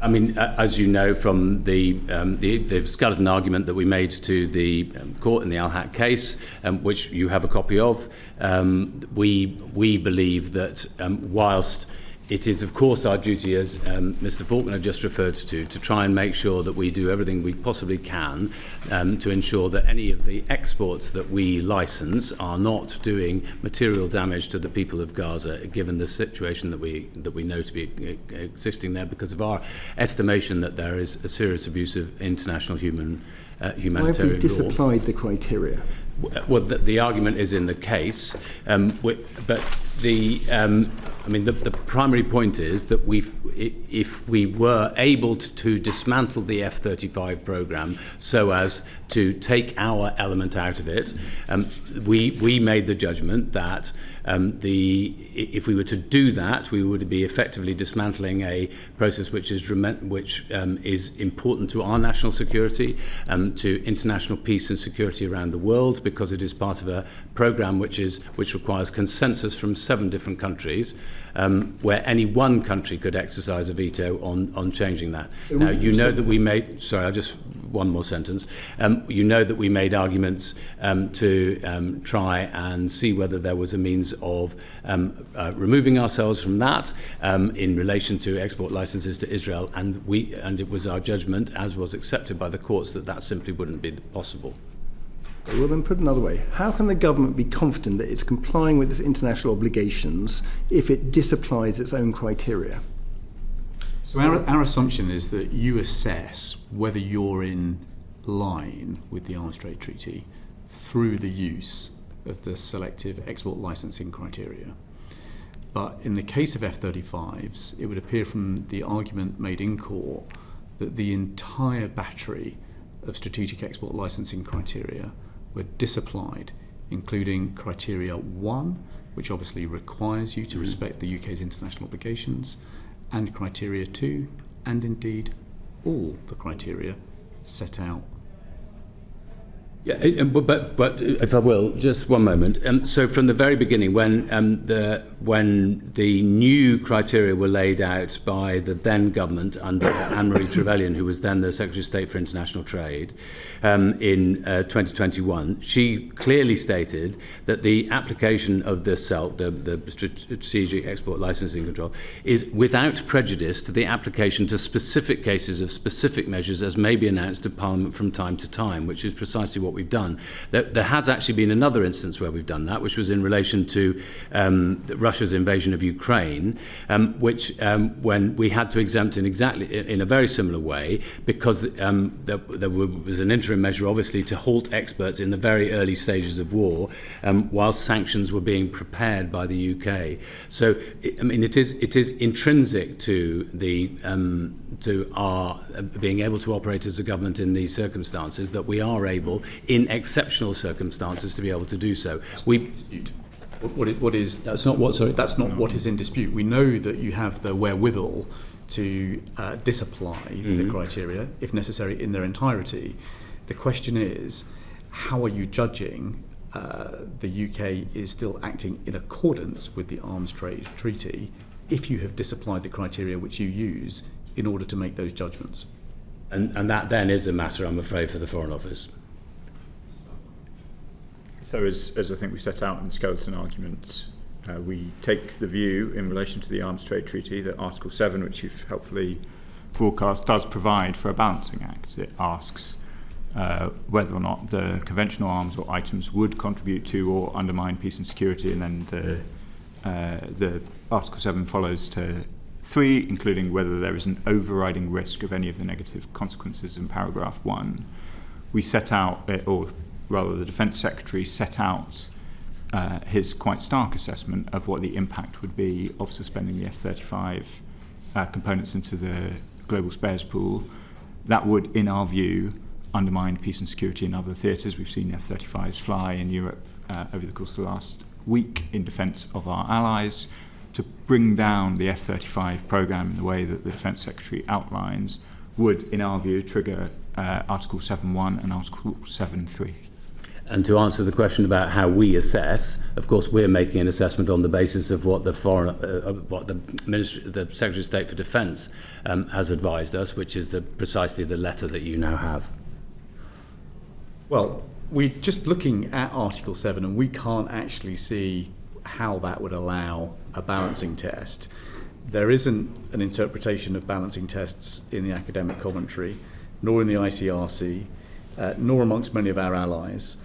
I mean, as you know from the skeleton argument that we made to the court in the Al-Haq case, which you have a copy of, we believe that whilst it is, of course, our duty, as Mr. Faulkner just referred to try and make sure that we do everything we possibly can to ensure that any of the exports that we license are not doing material damage to the people of Gaza, given the situation that we know to be existing there, because of our estimation that there is a serious abuse of international humanitarian law. Why have we disapplied the criteria? Well, the argument is in the case, but the primary point is that if we were able to dismantle the F-35 program so as to take our element out of it, we made the judgment that if we were to do that, we would be effectively dismantling a process which is important to our national security, to international peace and security around the world, because it is part of a program which requires consensus from 7 different countries, where any one country could exercise a veto on changing that. Now, you know that we made... Sorry, I'll just... One more sentence. You know that we made arguments to try and see whether there was a means of removing ourselves from that in relation to export licenses to Israel, and it was our judgment, as was accepted by the courts, that simply wouldn't be possible. Well, then put another way, how can the government be confident that it's complying with its international obligations if it disapplies its own criteria? So our assumption is that you assess whether you're in line with the Arms Trade Treaty through the use of the selective export licensing criteria. But in the case of F-35s, it would appear from the argument made in court that the entire battery of strategic export licensing criteria were disapplied, including criteria 1, which obviously requires you to respect the UK's international obligations, and criteria 2, and indeed all the criteria set out. Yeah, but if I will, just one moment. So from the very beginning, when the new criteria were laid out by the then government under Anne-Marie Trevelyan, who was then the Secretary of State for International Trade, in 2021, she clearly stated that the application of the SELC, the Strategic Export Licensing Control, is without prejudice to the application to specific cases of specific measures as may be announced to Parliament from time to time, which is precisely what we've done. There has actually been another instance where we've done that, which was in relation to Russia's invasion of Ukraine, which when we had to exempt in a very similar way, because there was an interim measure, obviously, to halt exports in the very early stages of war, while sanctions were being prepared by the UK. So, I mean, it is intrinsic to to our being able to operate as a government in these circumstances that we are able, in exceptional circumstances, to be able to do so. What is that's not what sorry that's not what is in dispute. We know that you have the wherewithal to disapply the criteria if necessary in their entirety. The question is, how are you judging the UK is still acting in accordance with the Arms Trade Treaty if you have disapplied the criteria which you use in order to make those judgments? And that then is a matter, I'm afraid, for the Foreign Office. So as I think we set out in the skeleton arguments, we take the view in relation to the Arms Trade Treaty that Article 7, which you've helpfully forecast, does provide for a balancing act. It asks whether or not the conventional arms or items would contribute to or undermine peace and security, and then the Article 7 follows to 3, including whether there is an overriding risk of any of the negative consequences in paragraph 1. We set out, or rather the Defence Secretary set out his quite stark assessment of what the impact would be of suspending the F-35 components into the global spares pool. That would, in our view, undermine peace and security in other theatres. We've seen F-35s fly in Europe over the course of the last week in defence of our allies. To bring down the F-35 programme in the way that the Defence Secretary outlines would, in our view, trigger Article 7.1 and Article 7.3. And to answer the question about how we assess, of course, we're making an assessment on the basis of what the the Secretary of State for Defence has advised us, which is precisely the letter that you now have. Well, we're just looking at Article 7, and we can't actually see how that would allow a balancing test. There isn't an interpretation of balancing tests in the academic commentary, nor in the ICRC, nor amongst many of our allies.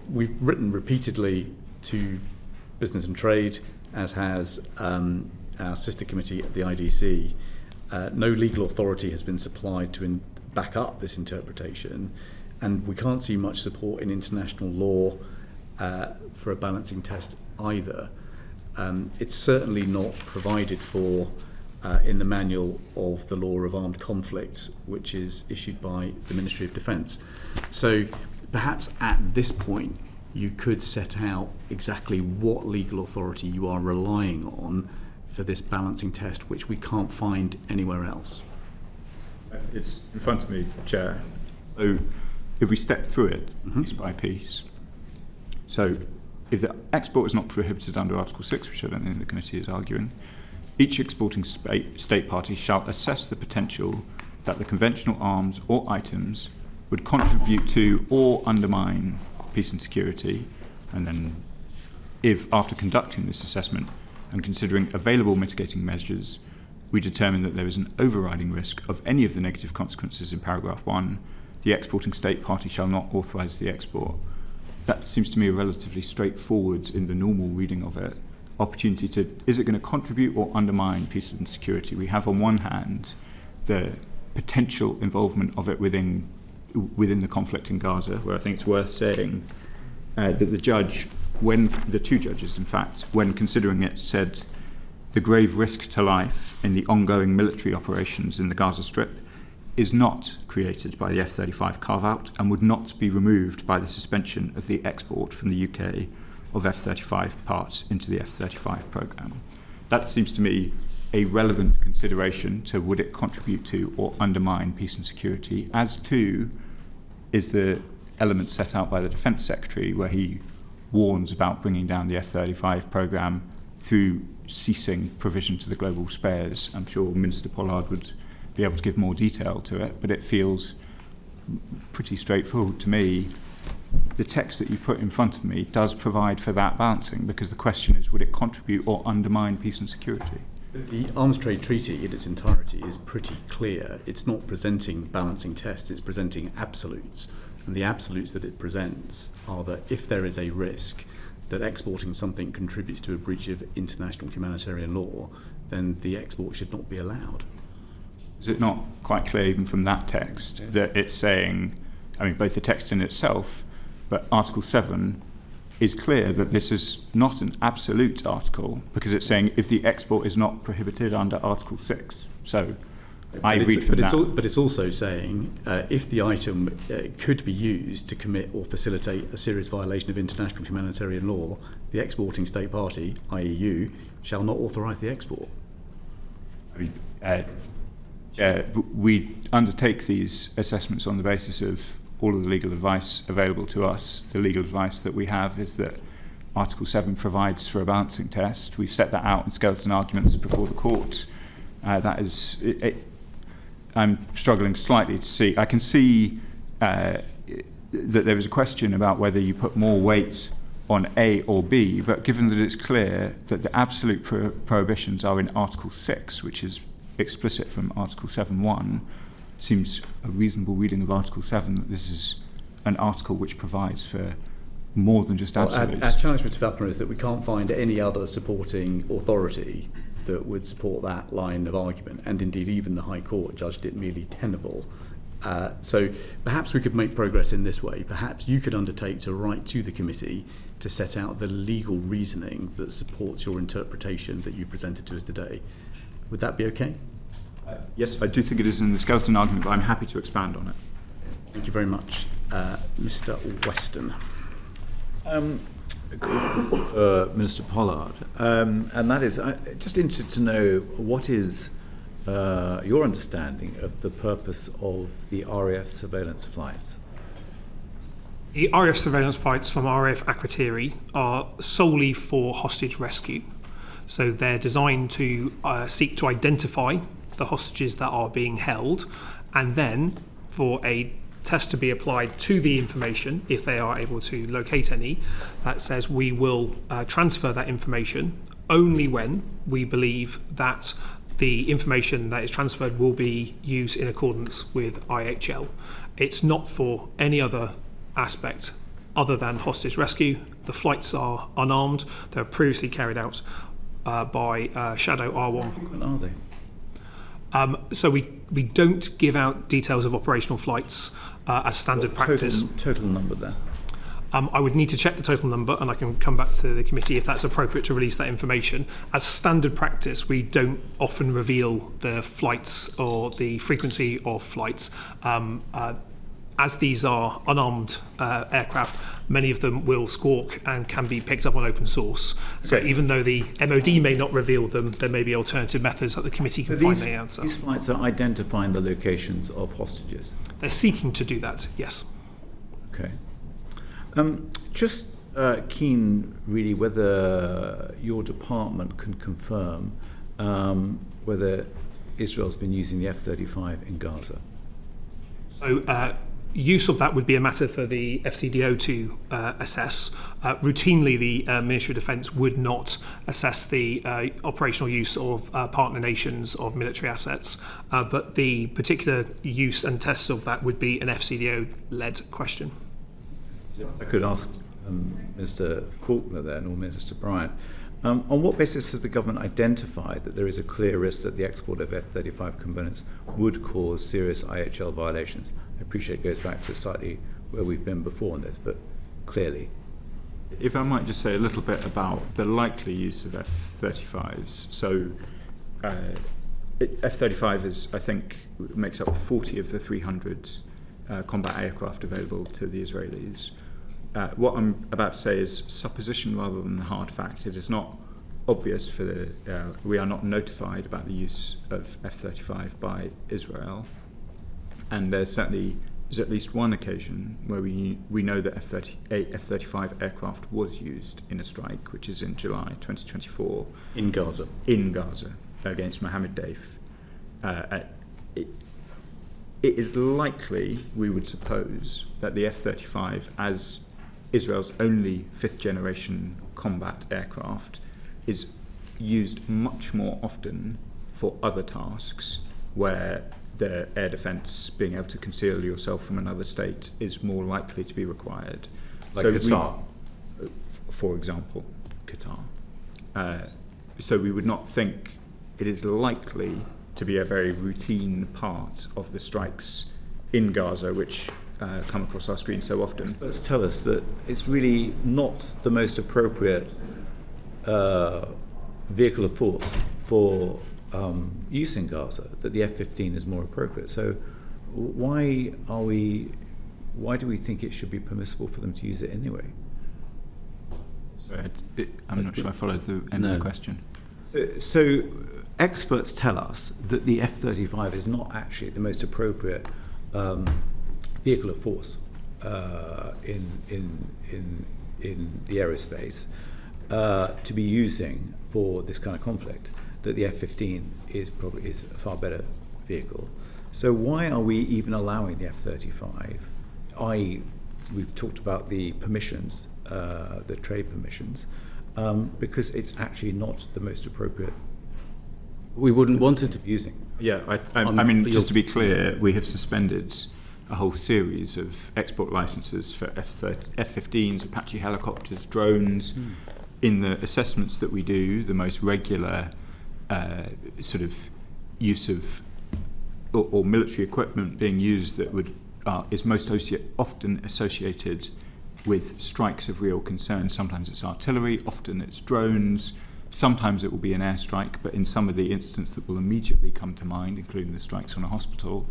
We've written repeatedly to Business and Trade, as has our sister committee at the IDC. No legal authority has been supplied to back up this interpretation, and we can't see much support in international law for a balancing test either. It's certainly not provided for in the manual of the law of armed conflicts, which is issued by the Ministry of Defence. So perhaps at this point you could set out exactly what legal authority you are relying on for this balancing test, which we can't find anywhere else. It's in front of me, Chair. So if we step through it piece by piece. So if the export is not prohibited under Article 6, which I don't think the committee is arguing, each exporting state party shall assess the potential that the conventional arms or items would contribute to or undermine peace and security, and then if, after conducting this assessment and considering available mitigating measures, we determine that there is an overriding risk of any of the negative consequences in paragraph 1, the exporting state party shall not authorise the export. That seems to me a relatively straightforward, in the normal reading of it, opportunity to, is it going to contribute or undermine peace and security? We have on one hand the potential involvement of it within the conflict in Gaza, where I think it's worth saying that the judge, the two judges in fact, when considering it, said the grave risk to life in the ongoing military operations in the Gaza Strip is not created by the F-35 carve-out and would not be removed by the suspension of the export from the UK of F-35 parts into the F-35 programme. That seems to me a relevant consideration to would it contribute to or undermine peace and security, as to is the element set out by the Defence Secretary where he warns about bringing down the F-35 programme through ceasing provision to the global spares. I'm sure Minister Pollard would be able to give more detail to it, but it feels pretty straightforward to me. The text that you've put in front of me does provide for that balancing, because the question is, would it contribute or undermine peace and security? The Arms Trade Treaty in its entirety is pretty clear. It's not presenting balancing tests, it's presenting absolutes. And the absolutes that it presents are that if there is a risk that exporting something contributes to a breach of international humanitarian law, then the export should not be allowed. Is it not quite clear even from that text that it's saying, I mean, both the text in itself, but Article 7 is clear that this is not an absolute article, because it's saying if the export is not prohibited under Article 6. So I read from that. But it's also saying if the item could be used to commit or facilitate a serious violation of international humanitarian law, the exporting state party, i.e. you, shall not authorise the export. I mean, we undertake these assessments on the basis of all of the legal advice available to us. The legal advice that we have is that Article 7 provides for a balancing test. We've set that out in skeleton arguments before the court. That is, I'm struggling slightly to see. I can see that there is a question about whether you put more weight on A or B, but given that it's clear that the absolute prohibitions are in Article 6, which is explicit from Article 7.1, seems a reasonable reading of Article 7 that this is an article which provides for more than just absolutes. Our challenge, Mr. Falconer, is that we can't find any other supporting authority that would support that line of argument, and indeed even the High Court judged it merely tenable. So perhaps we could make progress in this way. Perhaps you could undertake to write to the committee to set out the legal reasoning that supports your interpretation that you presented to us today. Would that be okay? Yes, I do think it is in the skeleton argument, but I'm happy to expand on it. Thank you very much. Mr. Weston. Minister Pollard, and that is, I'm just interested to know what is your understanding of the purpose of the RAF surveillance flights? The RAF surveillance flights from RAF Akrotiri are solely for hostage rescue. So they're designed to seek to identify the hostages that are being held, and then for a test to be applied to the information, if they are able to locate any, that says we will transfer that information only when we believe that the information that is transferred will be used in accordance with IHL. It's not for any other aspect other than hostage rescue. The flights are unarmed. They were previously carried out by Shadow R1. What are they? So we don't give out details of operational flights as standard practice. Total number there? I would need to check the total number, and I can come back to the committee if that's appropriate to release that information. As standard practice, we don't often reveal the flights or the frequency of flights. As these are unarmed aircraft, many of them will squawk and can be picked up on open source. So even though the MOD may not reveal them, there may be alternative methods that the committee can find the answer. These flights are identifying the locations of hostages? They're seeking to do that, yes. Okay. Just keen, really, whether your department can confirm whether Israel's been using the F-35 in Gaza. So use of that would be a matter for the FCDO to assess. Routinely, the Ministry of Defence would not assess the operational use of partner nations of military assets, but the particular use and tests of that would be an FCDO-led question. I could ask Mr. Faulkner then, or Minister Bryant, on what basis has the government identified that there is a clear risk that the export of F-35 components would cause serious IHL violations? I appreciate it goes back to slightly where we've been before on this, but clearly. If I might just say a little bit about the likely use of F-35s. So F-35 is, I think, makes up 40 of the 300 combat aircraft available to the Israelis. What I'm about to say is supposition rather than hard fact. It is not obvious we are not notified about the use of F-35 by Israel, and there certainly is at least one occasion where we know that F-35 aircraft was used in a strike, which is in July 2024. In Gaza. In Gaza, against Mohammed Deif. It is likely, we would suppose, that the F-35, as Israel's only fifth-generation combat aircraft, is used much more often for other tasks where the air defence, being able to conceal yourself from another state, is more likely to be required. Like Qatar? For example, Qatar. So we would not think it is likely to be a very routine part of the strikes in Gaza, which come across our screen so often. Experts tell us that it's really not the most appropriate vehicle of force for use in Gaza, that the F-15 is more appropriate. So why do we think it should be permissible for them to use it anyway? I'm not sure I followed the end of the question. So experts tell us that the F-35 is not actually the most appropriate vehicle of force in the aerospace to be using for this kind of conflict, that the F-15 is a far better vehicle. So why are we even allowing the F-35? We've talked about the permissions, the trade permissions, because it's actually not the most appropriate. We wouldn't want it to be using. Yeah, I mean, just to be clear, we have suspended a whole series of export licenses for F-15s, Apache helicopters, drones. In the assessments that we do, the most regular sort of use of or military equipment being used that is most often associated with strikes of real concern. Sometimes it's artillery, often it's drones, sometimes it will be an airstrike, but in some of the instances that will immediately come to mind, including the strikes on a hospital,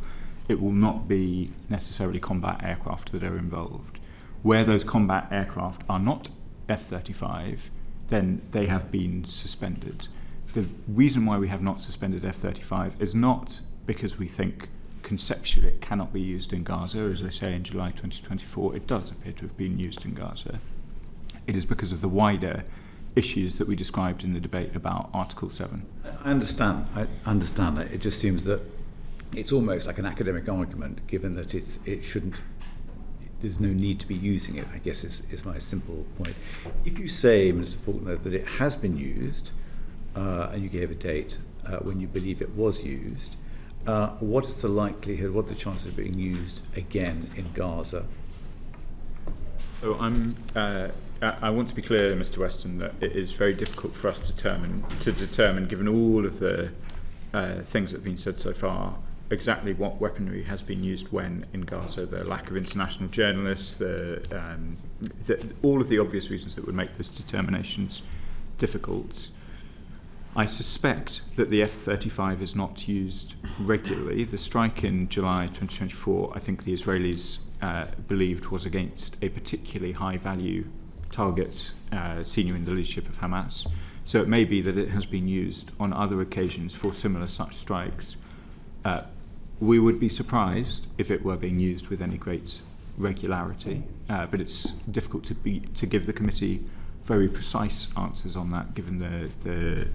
it will not be necessarily combat aircraft that are involved. Where those combat aircraft are not F-35, then they have been suspended. The reason why we have not suspended F-35 is not because we think conceptually it cannot be used in Gaza. As I say, in July 2024, it does appear to have been used in Gaza. It is because of the wider issues that we described in the debate about Article 7. I understand that. It just seems that it's almost like an academic argument, given that there's no need to be using it, I guess is my simple point. If you say, Minister Faulkner, that it has been used, and you gave a date when you believe it was used, what is the likelihood, what are the chances of being used again in Gaza? So I want to be clear, Mr. Weston, that it is very difficult for us to determine, given all of the things that have been said so far, exactly what weaponry has been used when in Gaza, the lack of international journalists, all of the obvious reasons that would make those determinations difficult. I suspect that the F-35 is not used regularly. The strike in July 2024, I think the Israelis believed was against a particularly high-value target senior in the leadership of Hamas. So it may be that it has been used on other occasions for similar such strikes. We would be surprised if it were being used with any great regularity, but it's difficult to give the committee very precise answers on that, given the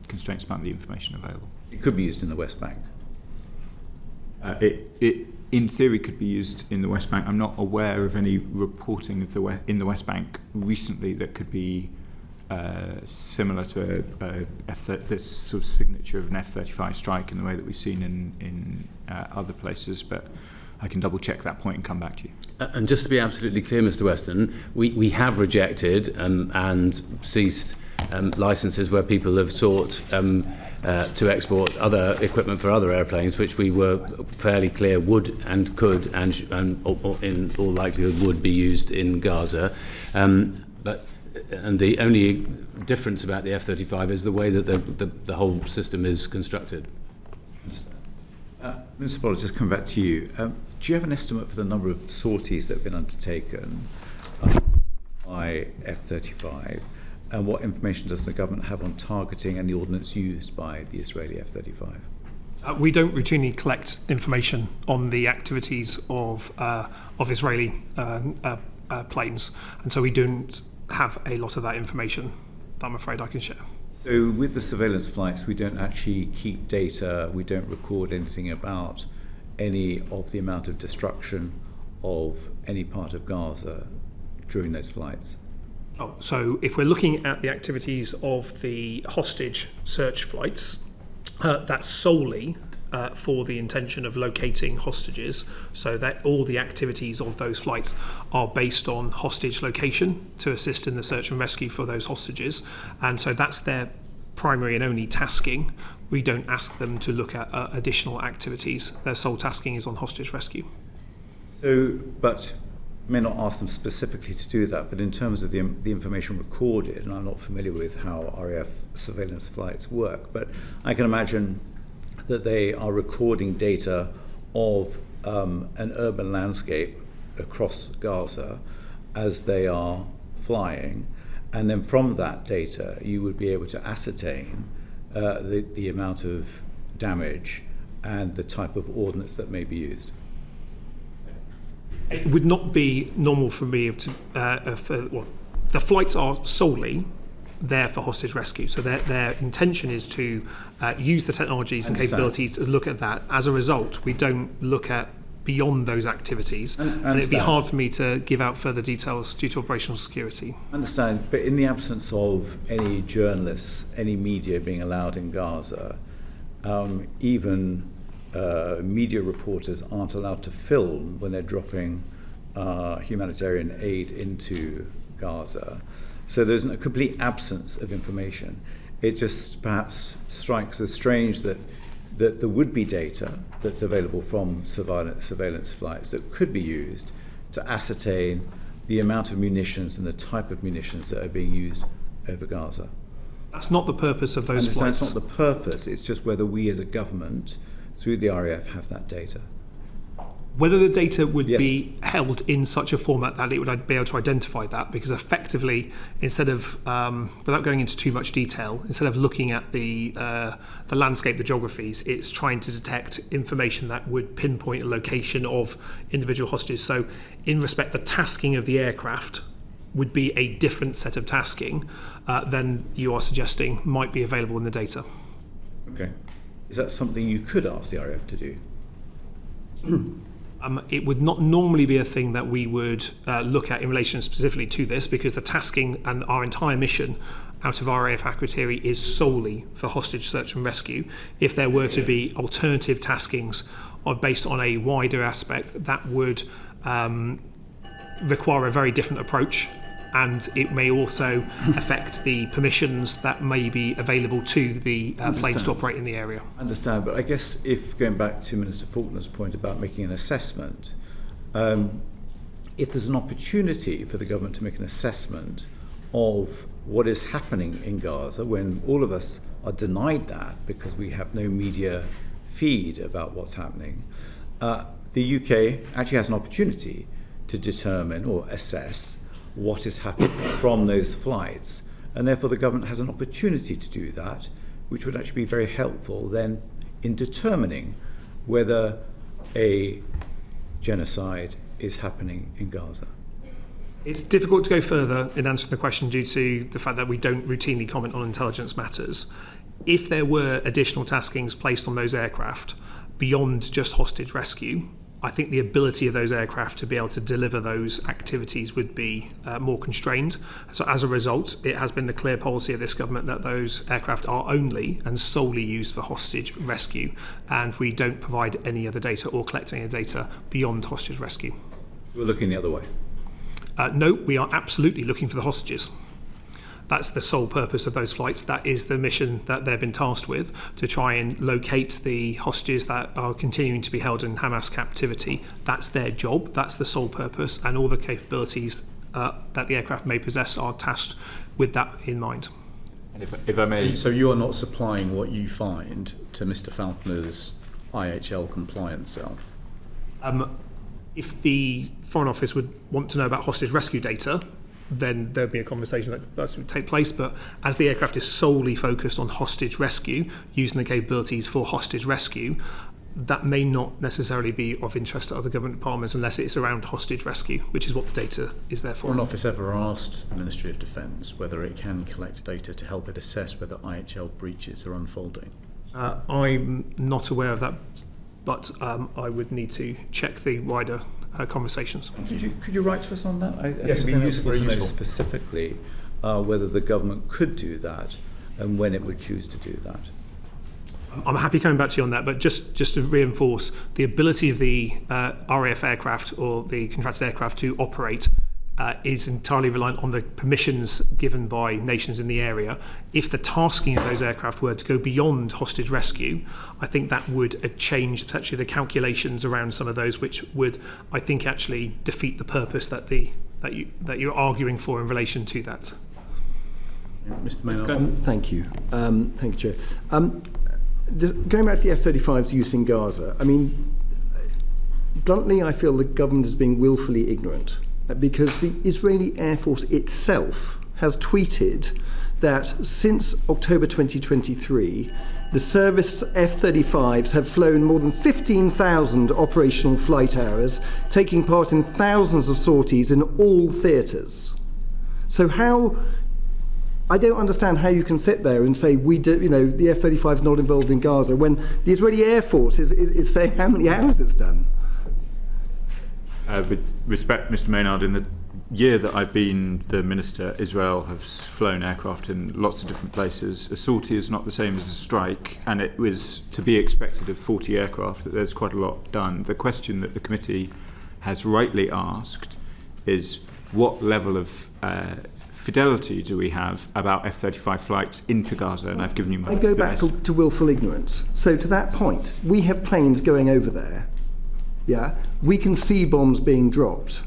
constraints about the information available. It could be used in the West Bank. It in theory could be used in the West Bank. I'm not aware of any reporting of in the West Bank recently that could be similar to this sort of signature of an F-35 strike in the way that we've seen in other places, but I can double check that point and come back to you. And just to be absolutely clear, Mr. Weston, we have rejected and ceased licenses where people have sought to export other equipment for other airplanes, which we were fairly clear would and could and in all likelihood would be used in Gaza. And the only difference about the F-35 is the way that the whole system is constructed. Mr. Pollard, just come back to you. Do you have an estimate for the number of sorties that have been undertaken by F-35? And what information does the government have on targeting and the ordnance used by the Israeli F-35? We don't routinely collect information on the activities of Israeli planes, and so we don't have a lot of that information that I'm afraid I can share. So with the surveillance flights, we don't actually keep data, we don't record anything about any of the amount of destruction of any part of Gaza during those flights? Oh, so if we're looking at the activities of the hostage search flights, that's solely for the intention of locating hostages, so that all the activities of those flights are based on hostage location to assist in the search and rescue for those hostages, and so that's their primary and only tasking. We don't ask them to look at additional activities. Their sole tasking is on hostage rescue. So, but may not ask them specifically to do that, but in terms of the information recorded, and I'm not familiar with how RAF surveillance flights work, but I can imagine that they are recording data of an urban landscape across Gaza as they are flying, and then from that data you would be able to ascertain the amount of damage and the type of ordnance that may be used. It would not be normal for me to, the flights are solely there for hostage rescue. So their intention is to use the technologies and capabilities to look at that. As a result, we don't look at beyond those activities. And it'd be hard for me to give out further details due to operational security. I understand, but in the absence of any journalists, any media being allowed in Gaza, even media reporters aren't allowed to film when they're dropping humanitarian aid into Gaza. So there's a complete absence of information. It just perhaps strikes as strange that there would be data that's available from surveillance flights that could be used to ascertain the amount of munitions and the type of munitions that are being used over Gaza. That's not the purpose of those flights. It's not the purpose, it's just whether we as a government, through the RAF, have that data. Whether the data would be held in such a format that it would be able to identify that, because effectively, instead of, without going into too much detail, instead of looking at the landscape, the geographies, it's trying to detect information that would pinpoint a location of individual hostages. So in respect, the tasking of the aircraft would be a different set of tasking than you are suggesting might be available in the data. Okay. Is that something you could ask the RAF to do? It would not normally be a thing that we would look at in relation specifically to this, because the tasking and our entire mission out of RAF Akrotiri is solely for hostage search and rescue. If there were to be alternative taskings or based on a wider aspect, that would require a very different approach, and it may also affect the permissions that may be available to the planes to operate in the area. I understand, but I guess if going back to Minister Faulkner's point about making an assessment, if there's an opportunity for the government to make an assessment of what is happening in Gaza, when all of us are denied that because we have no media feed about what's happening, the UK actually has an opportunity to determine or assess what is happening from those flights, and therefore the government has an opportunity to do that, which would actually be very helpful then in determining whether a genocide is happening in Gaza. It's difficult to go further in answering the question due to the fact that we don't routinely comment on intelligence matters. If there were additional taskings placed on those aircraft beyond just hostage rescue, I think the ability of those aircraft to be able to deliver those activities would be more constrained. So as a result, it has been the clear policy of this government that those aircraft are only and solely used for hostage rescue, and we don't provide any other data or collect any data beyond hostage rescue. We're looking the other way. No, we are absolutely looking for the hostages. That's the sole purpose of those flights. That is the mission that they've been tasked with, to try and locate the hostages that are continuing to be held in Hamas captivity. That's their job. That's the sole purpose, and all the capabilities that the aircraft may possess are tasked with that in mind. And if I may... So you are not supplying what you find to Mr. Falconer's IHL compliance cell? If the Foreign Office would want to know about hostage rescue data, then there'd be a conversation that would take place. But as the aircraft is solely focused on hostage rescue, using the capabilities for hostage rescue, that may not necessarily be of interest to other government departments unless it's around hostage rescue, which is what the data is there for. Foreign Office ever asked the Ministry of Defence whether it can collect data to help it assess whether IHL breaches are unfolding? I'm not aware of that, but I would need to check the wider conversations. Could you write to us on that? Yes, it would be useful to know useful. specifically whether the government could do that and when it would choose to do that. I'm happy coming back to you on that, but just to reinforce, the ability of the RAF aircraft or the contracted aircraft to operate is entirely reliant on the permissions given by nations in the area. If the tasking of those aircraft were to go beyond hostage rescue, I think that would change potentially the calculations around some of those, which would, I think, actually defeat the purpose that you're arguing for in relation to that. Mr. Maynard. Thank you. Thank you, Chair. Going back to the F-35's use in Gaza, I mean, bluntly, I feel the government is being willfully ignorant because the Israeli Air Force itself has tweeted that since October 2023, the service F-35s have flown more than 15,000 operational flight hours, taking part in thousands of sorties in all theatres. So I don't understand how you can sit there and say the F-35 is not involved in Gaza when the Israeli Air Force is saying how many hours it's done. With respect, Mr. Maynard, in the year that I've been the Minister, Israel has flown aircraft in lots of different places. A sortie is not the same as a strike, and it was to be expected of 40 aircraft that there's quite a lot done. The question that the committee has rightly asked is what level of fidelity do we have about F-35 flights into Gaza? And I've given you my I go back to willful ignorance. So to that point, we have planes going over there. Yeah, we can see bombs being dropped.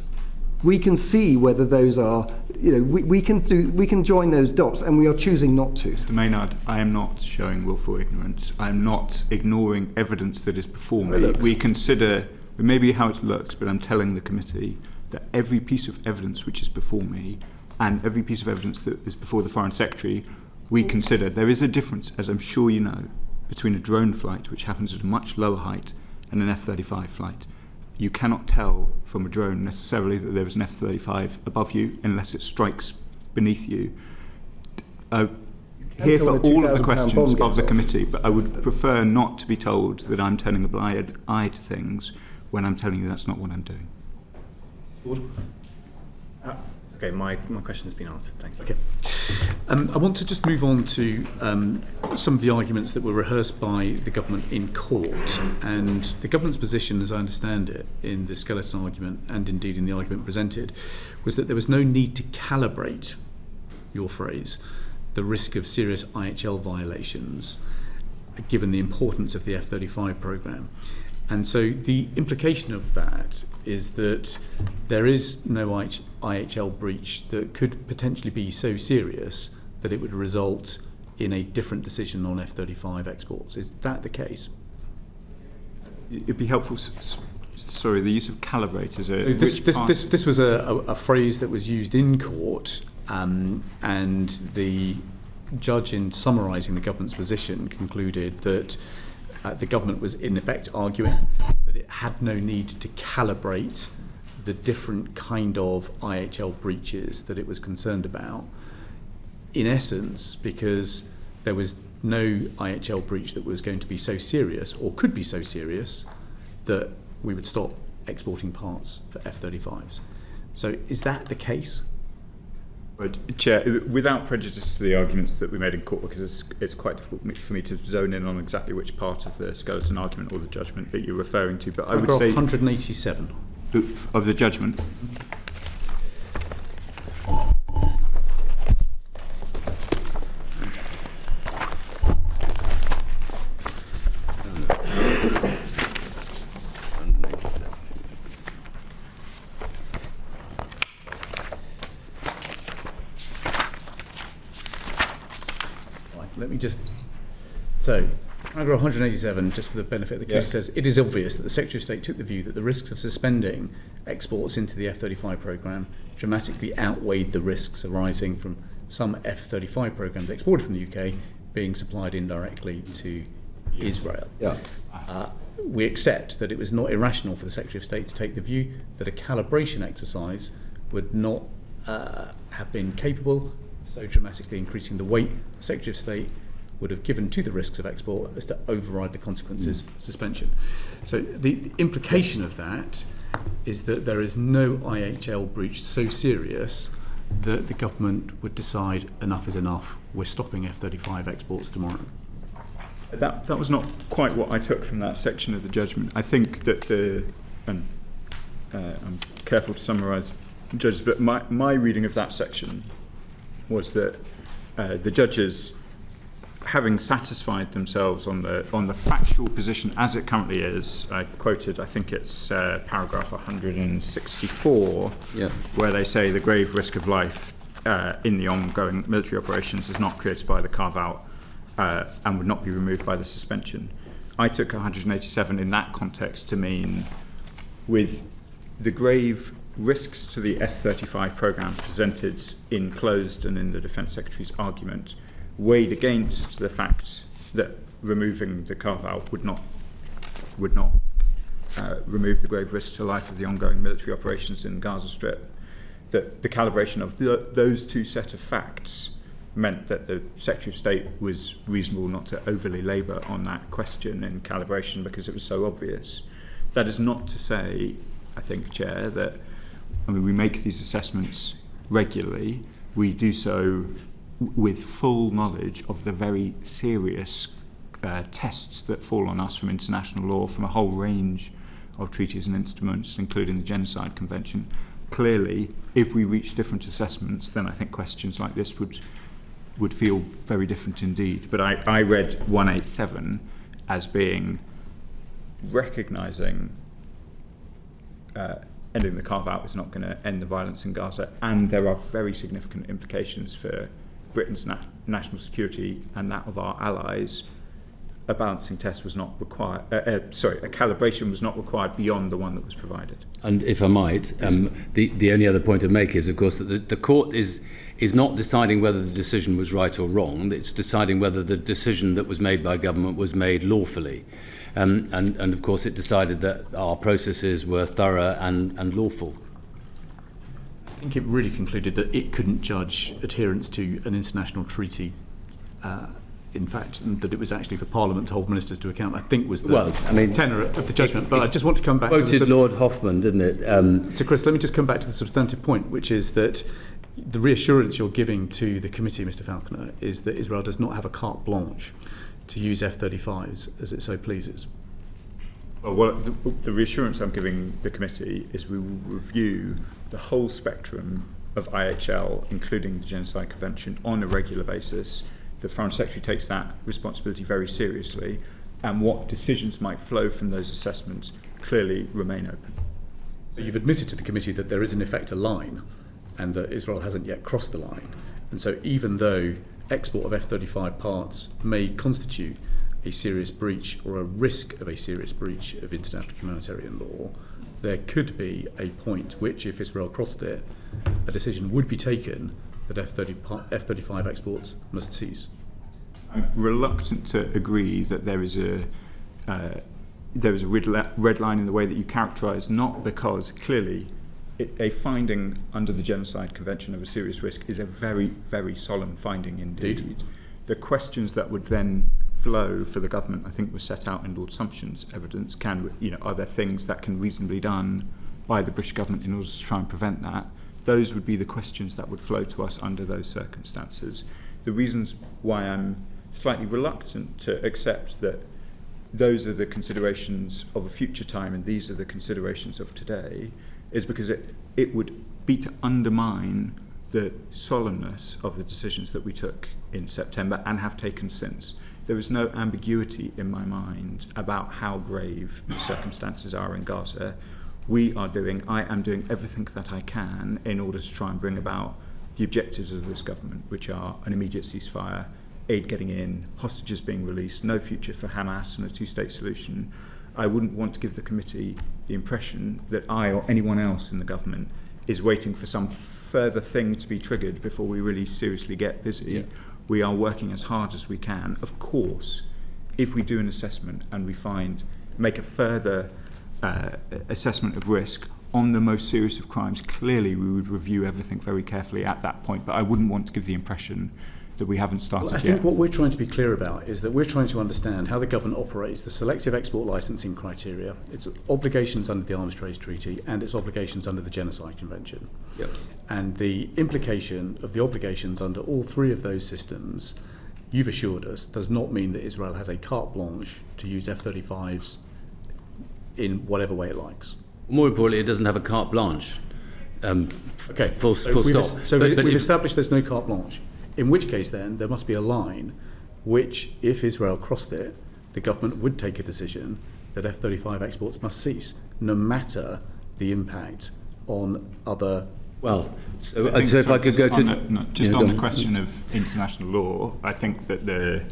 We can see whether those are, we can join those dots, and we are choosing not to. Mr. Maynard, I am not showing willful ignorance. I am not ignoring evidence that is before me. We consider, it may be how it looks, but I'm telling the committee that every piece of evidence which is before me and every piece of evidence that is before the Foreign Secretary, we consider. There is a difference, as I'm sure you know, between a drone flight, which happens at a much lower height, and an F-35 flight. You cannot tell from a drone necessarily that there is an F-35 above you unless it strikes beneath you. Here for all of the questions of the committee, but I would prefer not to be told that I'm turning a blind eye to things when I'm telling you that's not what I'm doing. Okay, my question has been answered. Thank you. Okay. I want to just move on to some of the arguments that were rehearsed by the government in court. And the government's position, as I understand it, in the skeleton argument and indeed in the argument presented, was that there was no need to calibrate, your phrase, the risk of serious IHL violations, given the importance of the F-35 programme. And so the implication of that is that there is no IHL breach that could potentially be so serious that it would result in a different decision on F-35 exports. Is that the case? It'd be helpful. Sorry, the use of calibrate is a. This was a phrase that was used in court, and the judge, in summarising the government's position, concluded that the government was in effect arguing that it had no need to calibrate the different kind of IHL breaches that it was concerned about, in essence, because there was no IHL breach that was going to be so serious or could be so serious that we would stop exporting parts for F-35s. So is that the case? Chair, without prejudice to the arguments that we made in court, because it's quite difficult for me to zone in on exactly which part of the skeleton argument or the judgment that you're referring to, but I would say 187 of the judgment. Let me just. So, Paragraph 187, just for the benefit of the committee, says it is obvious that the Secretary of State took the view that the risks of suspending exports into the F-35 programme dramatically outweighed the risks arising from some F-35 programmes exported from the UK being supplied indirectly to Israel. We accept that it was not irrational for the Secretary of State to take the view that a calibration exercise would not have been capable, so dramatically increasing the weight the Secretary of State would have given to the risks of export as to override the consequences of suspension. So the implication of that is that there is no IHL breach so serious that the government would decide enough is enough, we're stopping F-35 exports tomorrow. That was not quite what I took from that section of the judgment. I think that I'm careful to summarise judges, but my reading of that section was that the judges, having satisfied themselves on the factual position as it currently is, I quoted, I think it's paragraph 164, where they say the grave risk of life in the ongoing military operations is not created by the carve-out and would not be removed by the suspension. I took 187 in that context to mean, with the grave risks to the F-35 programme presented in closed and in the Defence Secretary's argument, weighed against the fact that removing the carve-out would not remove the grave risk to life of the ongoing military operations in Gaza Strip, that the calibration of those two set of facts meant that the Secretary of State was reasonable not to overly labour on that question in calibration because it was so obvious. That is not to say, I think, Chair, that we make these assessments regularly. We do so with full knowledge of the very serious tests that fall on us from international law, from a whole range of treaties and instruments, including the Genocide Convention. Clearly, if we reach different assessments, then I think questions like this would feel very different indeed. But I read 187 as being recognising ending the carve-out is not going to end the violence in Gaza, and there are very significant implications for Britain's national security and that of our allies. A balancing test was not required, a calibration was not required beyond the one that was provided. And if I might, the only other point to make is, of course, that the court is not deciding whether the decision was right or wrong. It's deciding whether the decision that was made by government was made lawfully. And of course, it decided that our processes were thorough and lawful. I think it really concluded that it couldn't judge adherence to an international treaty. In fact, that it was actually for Parliament to hold ministers to account, I think was the tenor of the judgment. But I just want to come back to Lord Hoffman, didn't it? So, Chris, let me just come back to the substantive point, which is that the reassurance you're giving to the committee, Mr. Falconer, is that Israel does not have a carte blanche to use F-35s as it so pleases. Well, the reassurance I'm giving the committee is we will review the whole spectrum of IHL, including the Genocide Convention, on a regular basis. The Foreign Secretary takes that responsibility very seriously, and what decisions might flow from those assessments clearly remain open. So you've admitted to the committee that there is in effect a line, and that Israel hasn't yet crossed the line. And so even though export of F-35 parts may constitute a serious breach or a risk of a serious breach of international humanitarian law, there could be a point which, if Israel crossed it, a decision would be taken that F-35 exports must cease. I'm reluctant to agree that there is a red line in the way that you characterise, not because clearly a finding under the Genocide Convention of a serious risk is a very, very solemn finding indeed. The questions that would then flow for the government, I think, was set out in Lord Sumption's evidence. Are there things that can reasonably be done by the British government in order to try and prevent that? Those would be the questions that would flow to us under those circumstances. The reasons why I'm slightly reluctant to accept that those are the considerations of a future time and these are the considerations of today is because it would be to undermine the solemnness of the decisions that we took in September and have taken since. There is no ambiguity in my mind about how grave the circumstances are in Gaza. I am doing everything that I can in order to try and bring about the objectives of this government, which are an immediate ceasefire, aid getting in, hostages being released, no future for Hamas and a two-state solution, I wouldn't want to give the committee the impression that I or anyone else in the government is waiting for some further thing to be triggered before we really seriously get busy. Yeah. We are working as hard as we can. Of course, if we do an assessment and we make a further assessment of risk on the most serious of crimes, clearly we would review everything very carefully at that point, but I wouldn't want to give the impression that we haven't started yet. I think what we're trying to be clear about is that we're trying to understand how the government operates the selective export licensing criteria, its obligations under the Arms Trade Treaty and its obligations under the Genocide Convention. Yep. And the implication of the obligations under all three of those systems, you've assured us, does not mean that Israel has a carte blanche to use F-35s in whatever way it likes. More importantly, it doesn't have a carte blanche. Okay, full stop. We've established there's no carte blanche. In which case, then, there must be a line which, if Israel crossed it, the government would take a decision that F-35 exports must cease, no matter the impact on other... Well, so if I could go to... the question of international law, I think that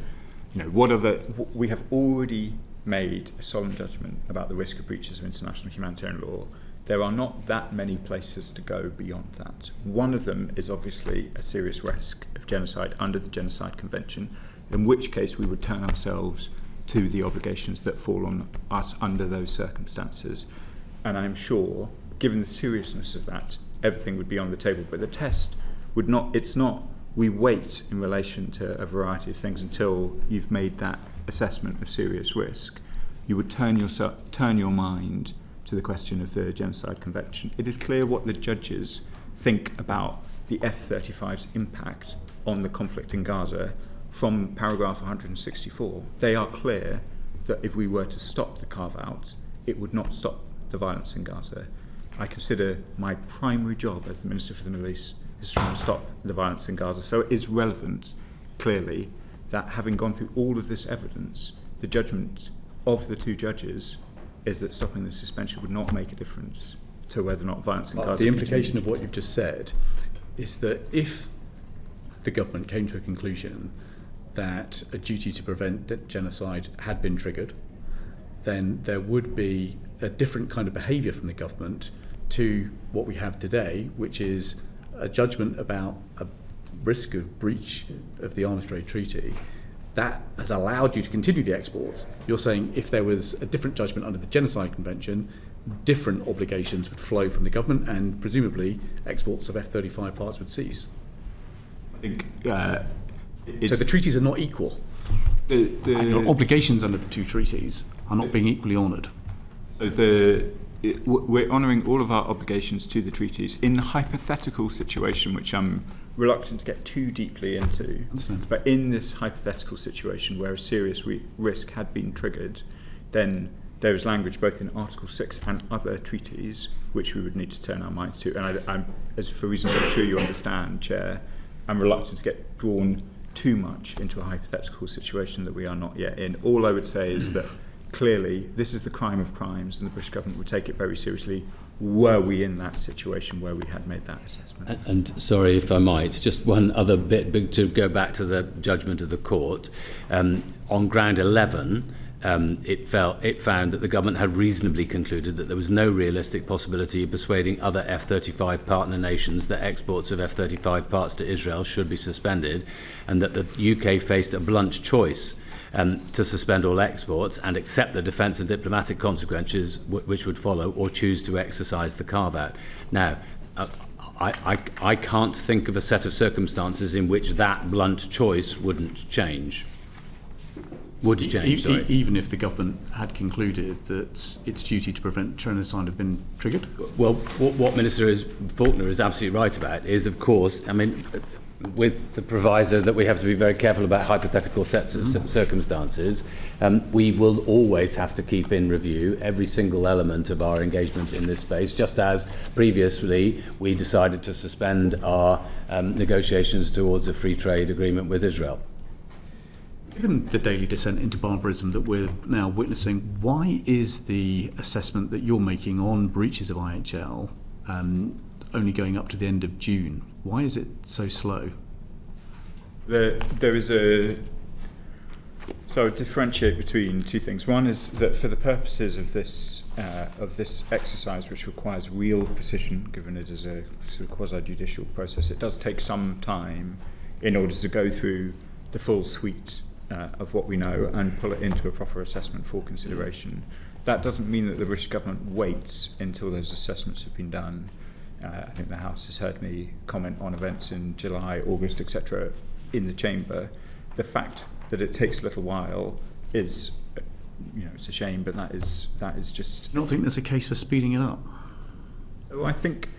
we have already made a solemn judgment about the risk of breaches of international humanitarian law. There are not that many places to go beyond that. One of them is obviously a serious risk of genocide under the Genocide Convention, in which case we would turn ourselves to the obligations that fall on us under those circumstances. And I'm sure, given the seriousness of that, everything would be on the table. But the test would not, we wait in relation to a variety of things until you've made that assessment of serious risk. You would turn your mind to the question of the Genocide Convention. It is clear what the judges think about the F-35's impact on the conflict in Gaza from paragraph 164. They are clear that if we were to stop the carve-out, it would not stop the violence in Gaza. I consider my primary job as the Minister for the Middle East is to try and stop the violence in Gaza. So it is relevant, clearly, that having gone through all of this evidence, the judgment of the two judges is that stopping the suspension would not make a difference to whether or not violence in Gaza The implication of what you've just said is that if the government came to a conclusion that a duty to prevent genocide had been triggered, then there would be a different kind of behaviour from the government to what we have today, which is a judgment about a risk of breach of the Arms Trade Treaty that has allowed you to continue the exports. You're saying if there was a different judgment under the Genocide Convention, different obligations would flow from the government and presumably exports of F-35 parts would cease. I think so the treaties are not equal. And your obligations under the two treaties are not being equally honoured. So we're honouring all of our obligations to the treaties in the hypothetical situation, which I'm reluctant to get too deeply into. But in this hypothetical situation where a serious risk had been triggered, then there is language both in Article 6 and other treaties which we would need to turn our minds to. And I'm, as for reasons I'm sure you understand, Chair, I'm reluctant to get drawn too much into a hypothetical situation that we are not yet in. All I would say is that clearly this is the crime of crimes and the British government would take it very seriously were we in that situation where we had made that assessment. And sorry if I might, just one other bit to go back to the judgment of the court. On ground 11, it found that the government had reasonably concluded that there was no realistic possibility of persuading other F-35 partner nations that exports of F-35 parts to Israel should be suspended, and that the UK faced a blunt choice to suspend all exports and accept the defence and diplomatic consequences which would follow, or choose to exercise the carve-out. Now, I can't think of a set of circumstances in which that blunt choice wouldn't change. Even if the government had concluded that its duty to prevent genocide had been triggered? Well, what Minister Faulkner is absolutely right about is, of course, I mean, with the proviso that we have to be very careful about hypothetical sets of circumstances, we will always have to keep in review every single element of our engagement in this space, just as previously we decided to suspend our negotiations towards a free trade agreement with Israel. Given the daily descent into barbarism that we're now witnessing, why is the assessment that you're making on breaches of IHL only going up to the end of June? Why is it so slow? There is a... So I would differentiate between two things. One is that for the purposes of this exercise, which requires real precision, given it is a sort of quasi-judicial process, it does take some time in order to go through the full suite of what we know and pull it into a proper assessment for consideration. That doesn't mean that the British government waits until those assessments have been done. I think the House has heard me comment on events in July, August, etc. in the Chamber. The fact that it takes a little while is, it's a shame, but that is just... I don't think there's a case for speeding it up. So I think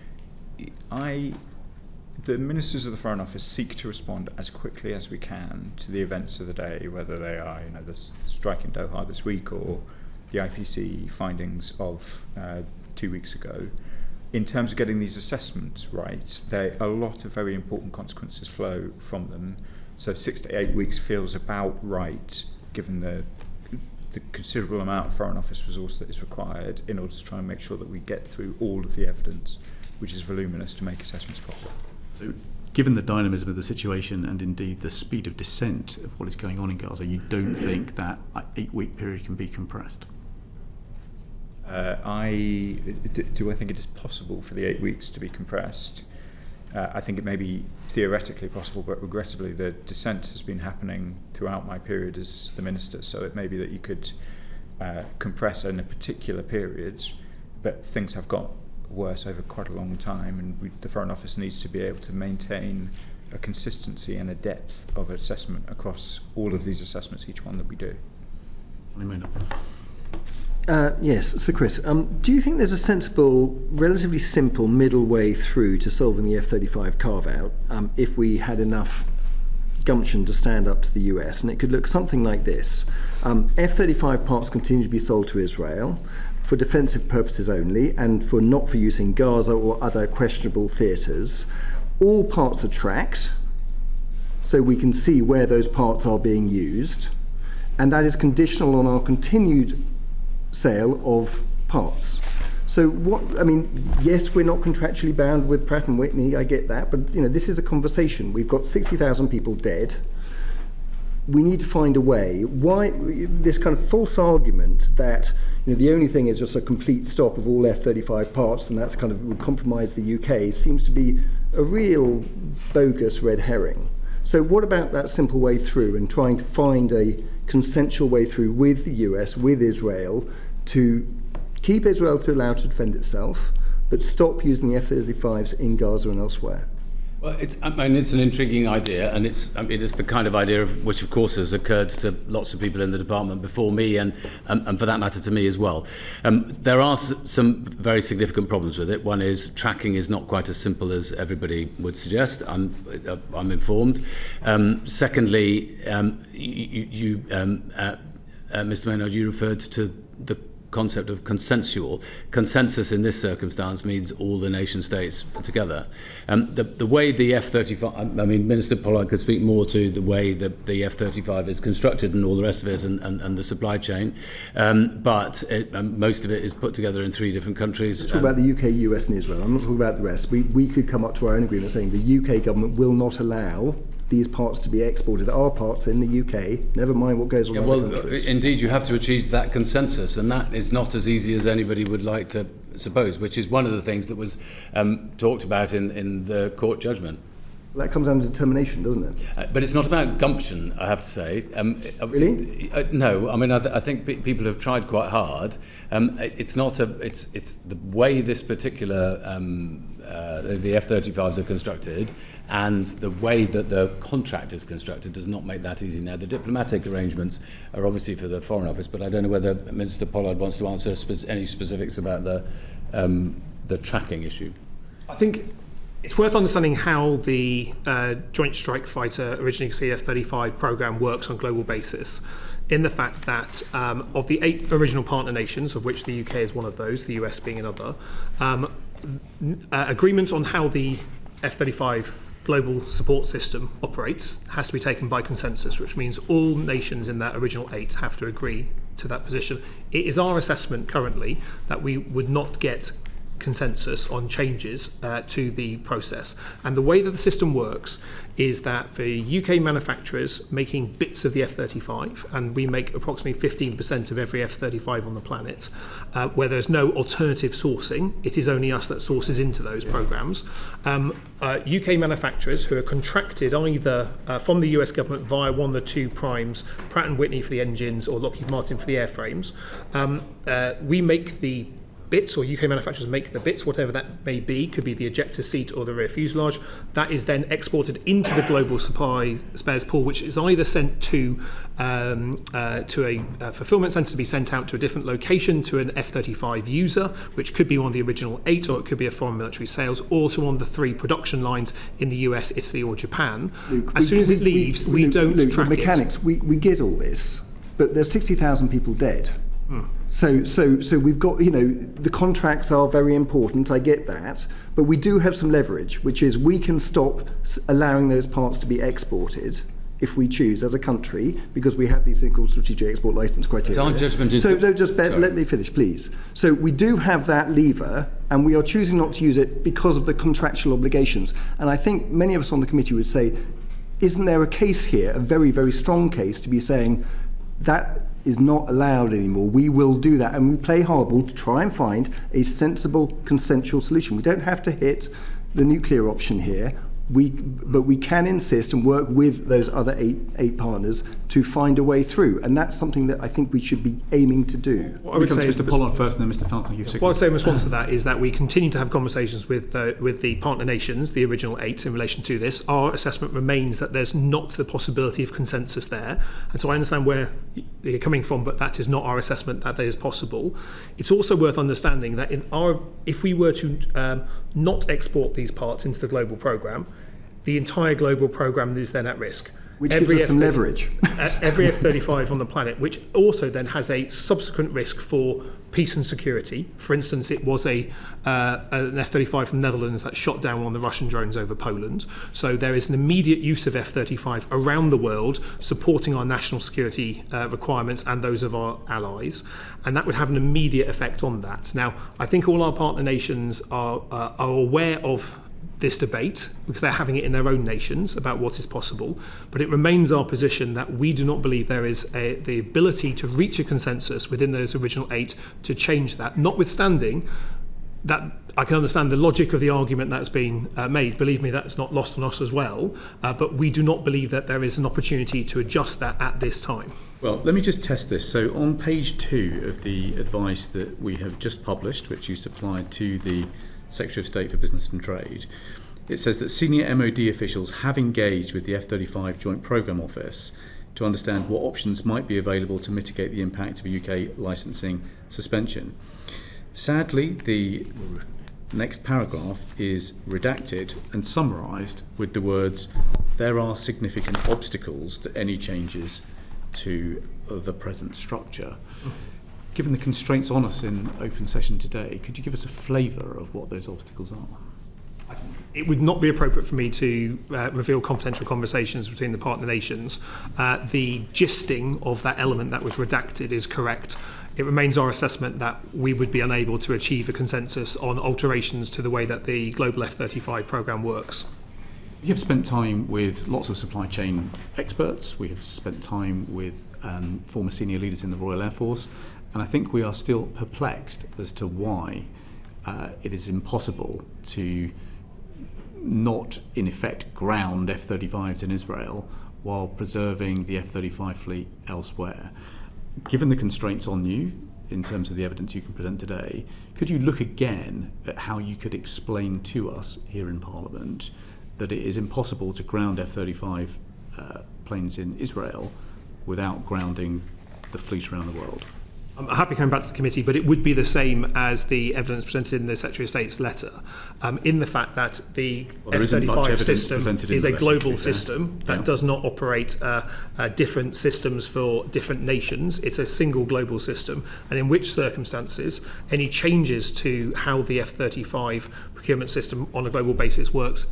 the ministers of the Foreign Office seek to respond as quickly as we can to the events of the day, whether they are, the strike in Doha this week or the IPC findings of 2 weeks ago. In terms of getting these assessments right, a lot of very important consequences flow from them. So 6 to 8 weeks feels about right, given the considerable amount of Foreign Office resource that is required in order to try and make sure that we get through all of the evidence, which is voluminous, to make assessments proper. So, given the dynamism of the situation and indeed the speed of descent of what is going on in Gaza, you don't think that 8-week period can be compressed? Do I think it is possible for the 8 weeks to be compressed? I think it may be theoretically possible, but regrettably the dissent has been happening throughout my period as the minister, so it may be that you could compress in a particular period, but things have got worse over quite a long time, and the Foreign Office needs to be able to maintain a consistency and a depth of assessment across all of these assessments, each one that we do. Yes, so Chris, do you think there's a sensible, relatively simple middle way through to solving the F-35 carve-out if we had enough gumption to stand up to the US? And it could look something like this. F-35 parts continue to be sold to Israel for defensive purposes only and not for use in Gaza or other questionable theatres. All parts are tracked, so we can see where those parts are being used, and that is conditional on our continued sale of parts. So yes, we're not contractually bound with Pratt & Whitney, I get that, but this is a conversation. We've got 60,000 people dead. We need to find a way. Why this kind of false argument that the only thing is just a complete stop of all F-35 parts and that's kind of would compromise the UK seems to be a real bogus red herring. So what about that simple way through and trying to find a consensual way through with the US, with Israel, to keep Israel to allow to defend itself, but stop using the F-35s in Gaza and elsewhere? Well, it's an intriguing idea, and it's the kind of idea which, of course, has occurred to lots of people in the department before me, and for that matter to me as well. There are some very significant problems with it. One is tracking is not quite as simple as everybody would suggest. I'm informed. Secondly, Mr. Maynard, you referred to the concept of consensual. Consensus in this circumstance means all the nation states together. The way the F-35, Minister Pollard could speak more to the way that the F-35 is constructed and all the rest of it and the supply chain, but most of it is put together in 3 different countries. Let's talk about the UK, US and Israel. I'm not talking about the rest. We could come up to our own agreement saying the UK government will not allow these parts to be exported. Our parts in the UK, never mind what goes on in other countries. Indeed, you have to achieve that consensus, and that is not as easy as anybody would like to suppose, which is one of the things that was talked about in the court judgment. Well, that comes down to determination, doesn't it? But it's not about gumption, I have to say. Really? No. I think people have tried quite hard. It's not it's the way this particular the F-35s are constructed, and the way that the contract is constructed does not make that easy. Now, the diplomatic arrangements are obviously for the Foreign Office, but I don't know whether Minister Pollard wants to answer any specifics about the tracking issue. I think it's worth understanding how the Joint Strike Fighter, originally CF-35 programme, works on a global basis, in the fact that of the 8 original partner nations, of which the UK is one of those, the US being another, agreements on how the F-35 global support system operates has to be taken by consensus, which means all nations in that original 8 have to agree to that position. It is our assessment currently that we would not get consensus on changes to the process. And the way that the system works is that the UK manufacturers making bits of the F-35, and we make approximately 15% of every F-35 on the planet, where there's no alternative sourcing, it is only us that sources into those programs. UK manufacturers who are contracted either from the US government via one of the two primes, Pratt & Whitney for the engines or Lockheed Martin for the airframes, we make the bits, or UK manufacturers make the bits, whatever that may be, could be the ejector seat or the rear fuselage. That is then exported into the global supply spares pool, which is either sent to a fulfillment centre to be sent out to a different location to an F-35 user, which could be one of the original 8, or it could be a foreign military sales, or to one of the 3 production lines in the US, Italy or Japan. Luke, as soon as it leaves, we don't track the mechanics, it. We get all this, but there's 60,000 people dead. So we've got, the contracts are very important, I get that, but we do have some leverage, which is we can stop allowing those parts to be exported if we choose as a country, because we have these things called strategic export license criteria. Our judgment is... let me finish, please. So we do have that lever, and we are choosing not to use it because of the contractual obligations. And I think many of us on the committee would say, isn't there a case here, a very, very strong case, to be saying that is not allowed anymore. We will do that, and we play hardball to try and find a sensible, consensual solution. We don't have to hit the nuclear option here, but we can insist and work with those other eight partners to find a way through, and that's something that I think we should be aiming to do. What I would say, Mr. Pollard first, and then Mr. Falconer. What I'd say in response to that is that we continue to have conversations with the partner nations, the original 8, in relation to this. Our assessment remains that there's not the possibility of consensus there, and so I understand where you're coming from, but that is not our assessment that is possible. It's also worth understanding that if we were to not export these parts into the global programme, the entire global programme is then at risk. Which gives us some leverage. Every F-35 on the planet, which also then has a subsequent risk for peace and security. For instance, it was an F-35 from the Netherlands that shot down one of the Russian drones over Poland. So there is an immediate use of F-35 around the world, supporting our national security requirements and those of our allies. And that would have an immediate effect on that. Now, I think all our partner nations are aware of this debate, because they're having it in their own nations about what is possible, but it remains our position that we do not believe there is the ability to reach a consensus within those original 8 to change that, notwithstanding that I can understand the logic of the argument that's been made. Believe me, that's not lost on us as well, but we do not believe that there is an opportunity to adjust that at this time. Well, let me just test this. So on page 2 of the advice that we have just published, which you supplied to the Secretary of State for Business and Trade, it says that senior MOD officials have engaged with the F-35 Joint Programme Office to understand what options might be available to mitigate the impact of a UK licensing suspension. Sadly, the next paragraph is redacted and summarised with the words, "There are significant obstacles to any changes to the present structure." Given the constraints on us in open session today, could you give us a flavour of what those obstacles are? It would not be appropriate for me to reveal confidential conversations between the partner nations. The gisting of that element that was redacted is correct. It remains our assessment that we would be unable to achieve a consensus on alterations to the way that the global F-35 programme works. We have spent time with lots of supply chain experts. We have spent time with former senior leaders in the Royal Air Force. And I think we are still perplexed as to why it is impossible to not, in effect, ground F-35s in Israel while preserving the F-35 fleet elsewhere. Given the constraints on you, in terms of the evidence you can present today, could you look again at how you could explain to us here in Parliament that it is impossible to ground F-35 planes in Israel without grounding the fleet around the world? I'm happy coming back to the committee, but it would be the same as the evidence presented in the Secretary of State's letter, in the fact that the F-35 system is a global system that does not operate different systems for different nations. It's a single global system, and in which circumstances any changes to how the F-35 procurement system on a global basis works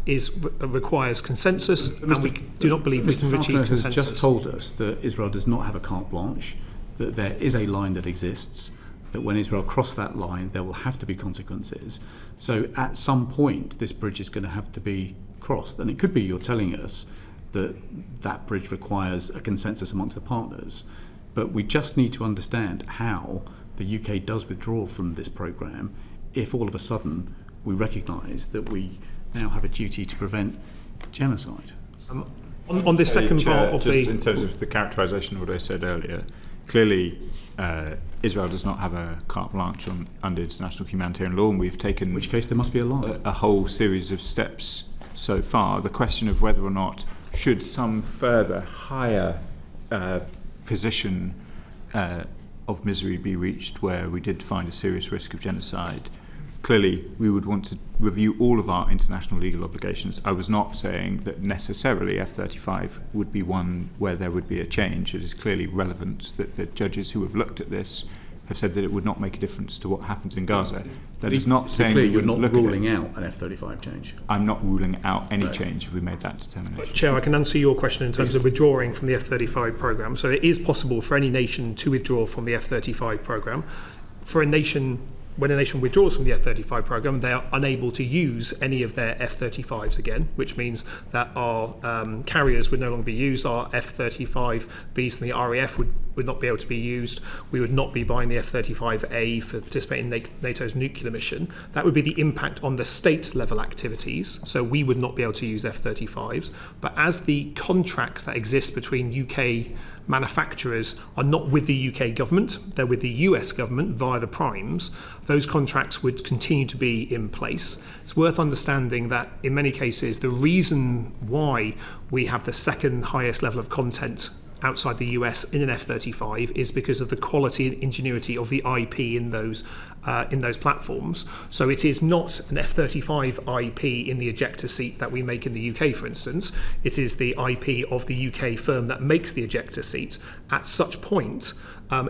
requires consensus, and we do not believe we can achieve consensus. Has just told us that Israel does not have a carte blanche, that there is a line that exists, that when Israel cross that line, there will have to be consequences. So at some point, this bridge is going to have to be crossed. And it could be you're telling us that that bridge requires a consensus amongst the partners. But we just need to understand how the UK does withdraw from this programme if all of a sudden we recognise that we now have a duty to prevent genocide. On this second part of just in terms of the characterisation of what I said earlier, clearly Israel does not have a carte blanche under international humanitarian law, and we've taken, in which case there must be a line. A whole series of steps so far. The question of whether or not should some further higher position of misery be reached where we did find a serious risk of genocide, clearly we would want to review all of our international legal obligations. I was not saying that necessarily F-35 would be one where there would be a change. It is clearly relevant that the judges who have looked at this have said that it would not make a difference to what happens in Gaza. That is not saying clear, we you're not look ruling out an F-35 change. I'm not ruling out any change if we made that determination. Chair, I can answer your question in terms of withdrawing from the F-35 programme. So it is possible for any nation to withdraw from the F-35 programme. For a nation, when a nation withdraws from the F-35 programme, they are unable to use any of their F-35s again, which means that our carriers would no longer be used. Our F-35Bs from the RAF would not be able to be used. We would not be buying the F-35A for participating in NATO's nuclear mission. That would be the impact on the state-level activities. So we would not be able to use F-35s. But as the contracts that exist between UK manufacturers are not with the UK government, they're with the US government via the primes, those contracts would continue to be in place. It's worth understanding that in many cases the reason why we have the second highest level of content outside the US in an F-35 is because of the quality and ingenuity of the IP in those platforms. So it is not an F-35 IP in the ejector seat that we make in the UK, for instance. It is the IP of the UK firm that makes the ejector seat. At such point,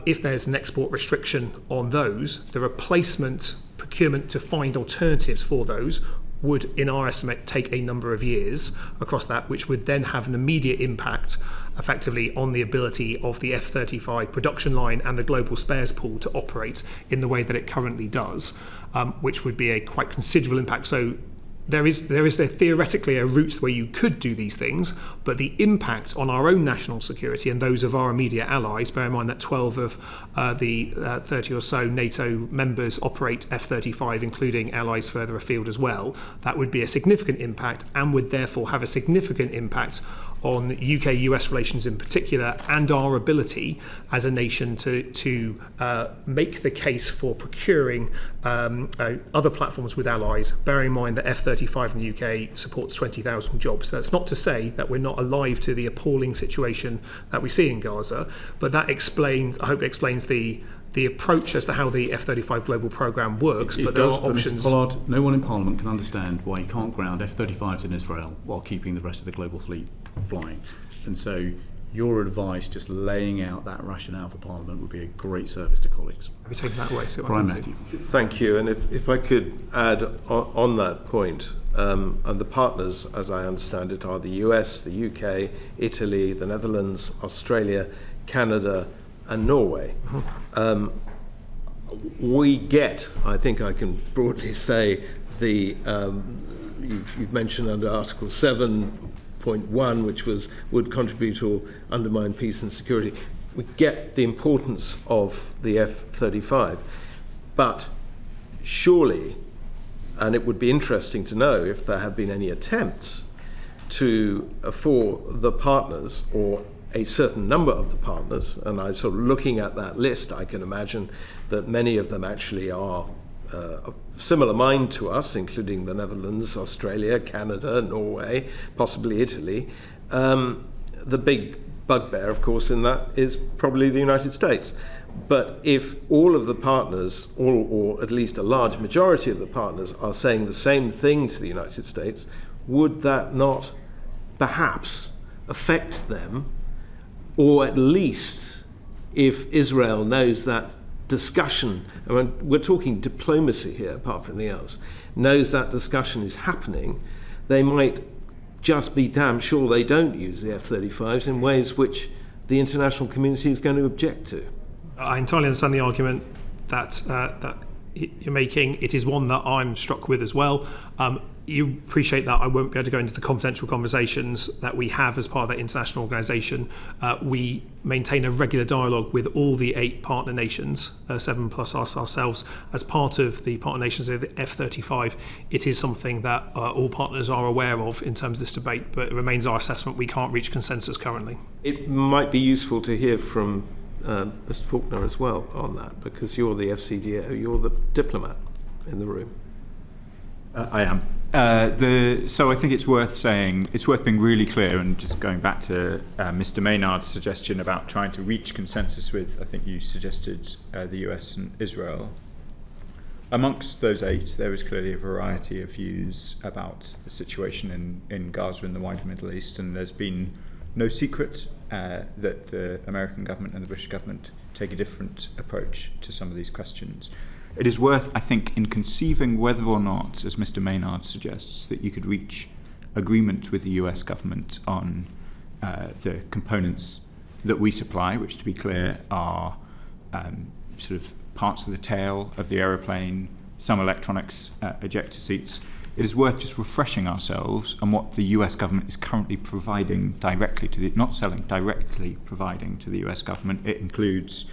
if there's an export restriction on those, the replacement procurement to find alternatives for those would, in our estimate, take a number of years across that, which would then have an immediate impact effectively on the ability of the F-35 production line and the global spares pool to operate in the way that it currently does, which would be a quite considerable impact. So there is theoretically a route where you could do these things, but the impact on our own national security and those of our immediate allies, bear in mind that 12 of the 30 or so NATO members operate F-35, including allies further afield as well, that would be a significant impact and would therefore have a significant impact on UK-US relations in particular, and our ability as a nation to make the case for procuring other platforms with allies, bearing in mind that F-35 in the UK supports 20,000 jobs. That's not to say that we're not alive to the appalling situation that we see in Gaza, but that explains, I hope it explains the approach as to how the F-35 global programme works, but there are options. Mr. Pollard, no one in Parliament can understand why you can't ground F-35s in Israel while keeping the rest of the global fleet flying. And so your advice, just laying out that rationale for Parliament, would be a great service to colleagues. I'll be taking that away. Brian Matthew. Thank you. And if I could add on that point, and the partners, as I understand it, are the US, the UK, Italy, the Netherlands, Australia, Canada, and Norway. We get, I think I can broadly say, you've mentioned under Article 7.1, which would contribute or undermine peace and security. We get the importance of the F-35, but surely, and it would be interesting to know if there have been any attempts for the partners, or a certain number of the partners, and I'm sort of looking at that list, I can imagine that many of them actually are of similar mind to us, including the Netherlands, Australia, Canada, Norway, possibly Italy. The big bugbear, of course, in that is probably the United States. But if all of the partners, or at least a large majority of the partners, are saying the same thing to the United States, would that not perhaps affect them? Or at least, if Israel knows that discussion, I mean, we're talking diplomacy here apart from anything else, knows that discussion is happening, they might just be damn sure they don't use the F-35s in ways which the international community is going to object to. I entirely understand the argument. that you're making. It is one that I'm struck with as well. You appreciate that I won't be able to go into the confidential conversations that we have as part of that international organisation. We maintain a regular dialogue with all the 8 partner nations, 7 plus us ourselves, as part of the partner nations of the F-35. It is something that all partners are aware of in terms of this debate, but it remains our assessment we can't reach consensus currently. It might be useful to hear from Mr. Faulkner as well on that, because you're the FCDO, you're the diplomat in the room. I am. So I think it's worth being really clear, and just going back to Mr. Maynard's suggestion about trying to reach consensus with, I think you suggested the US and Israel. Amongst those 8, there is clearly a variety of views about the situation in Gaza and the wider Middle East, and there's been no secret that the American government and the British government take a different approach to some of these questions. It is worth, I think, in conceiving whether or not, as Mr. Maynard suggests, that you could reach agreement with the US government on the components that we supply, which, to be clear, are sort of parts of the tail of the aeroplane, some electronics, ejector seats. It is worth just refreshing ourselves on what the US government is currently providing directly to not selling, directly providing to the US government. It includes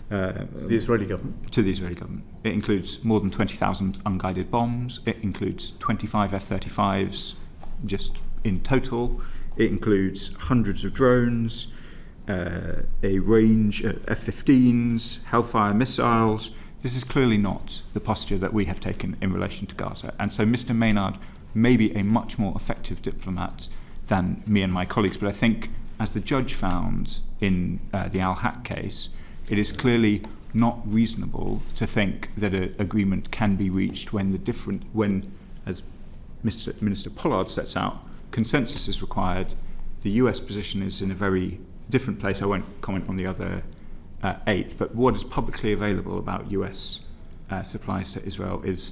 the Israeli government. To the Israeli government. It includes more than 20,000 unguided bombs. It includes 25 F-35s just in total. It includes hundreds of drones, a range of F-15s, Hellfire missiles. This is clearly not the posture that we have taken in relation to Gaza. And so Mr. Maynard may be a much more effective diplomat than me and my colleagues. But I think, as the judge found in the Al-Haq case, it is clearly not reasonable to think that an agreement can be reached when, as Minister Pollard sets out, consensus is required. The US position is in a very different place. I won't comment on the other 8, but what is publicly available about US supplies to Israel is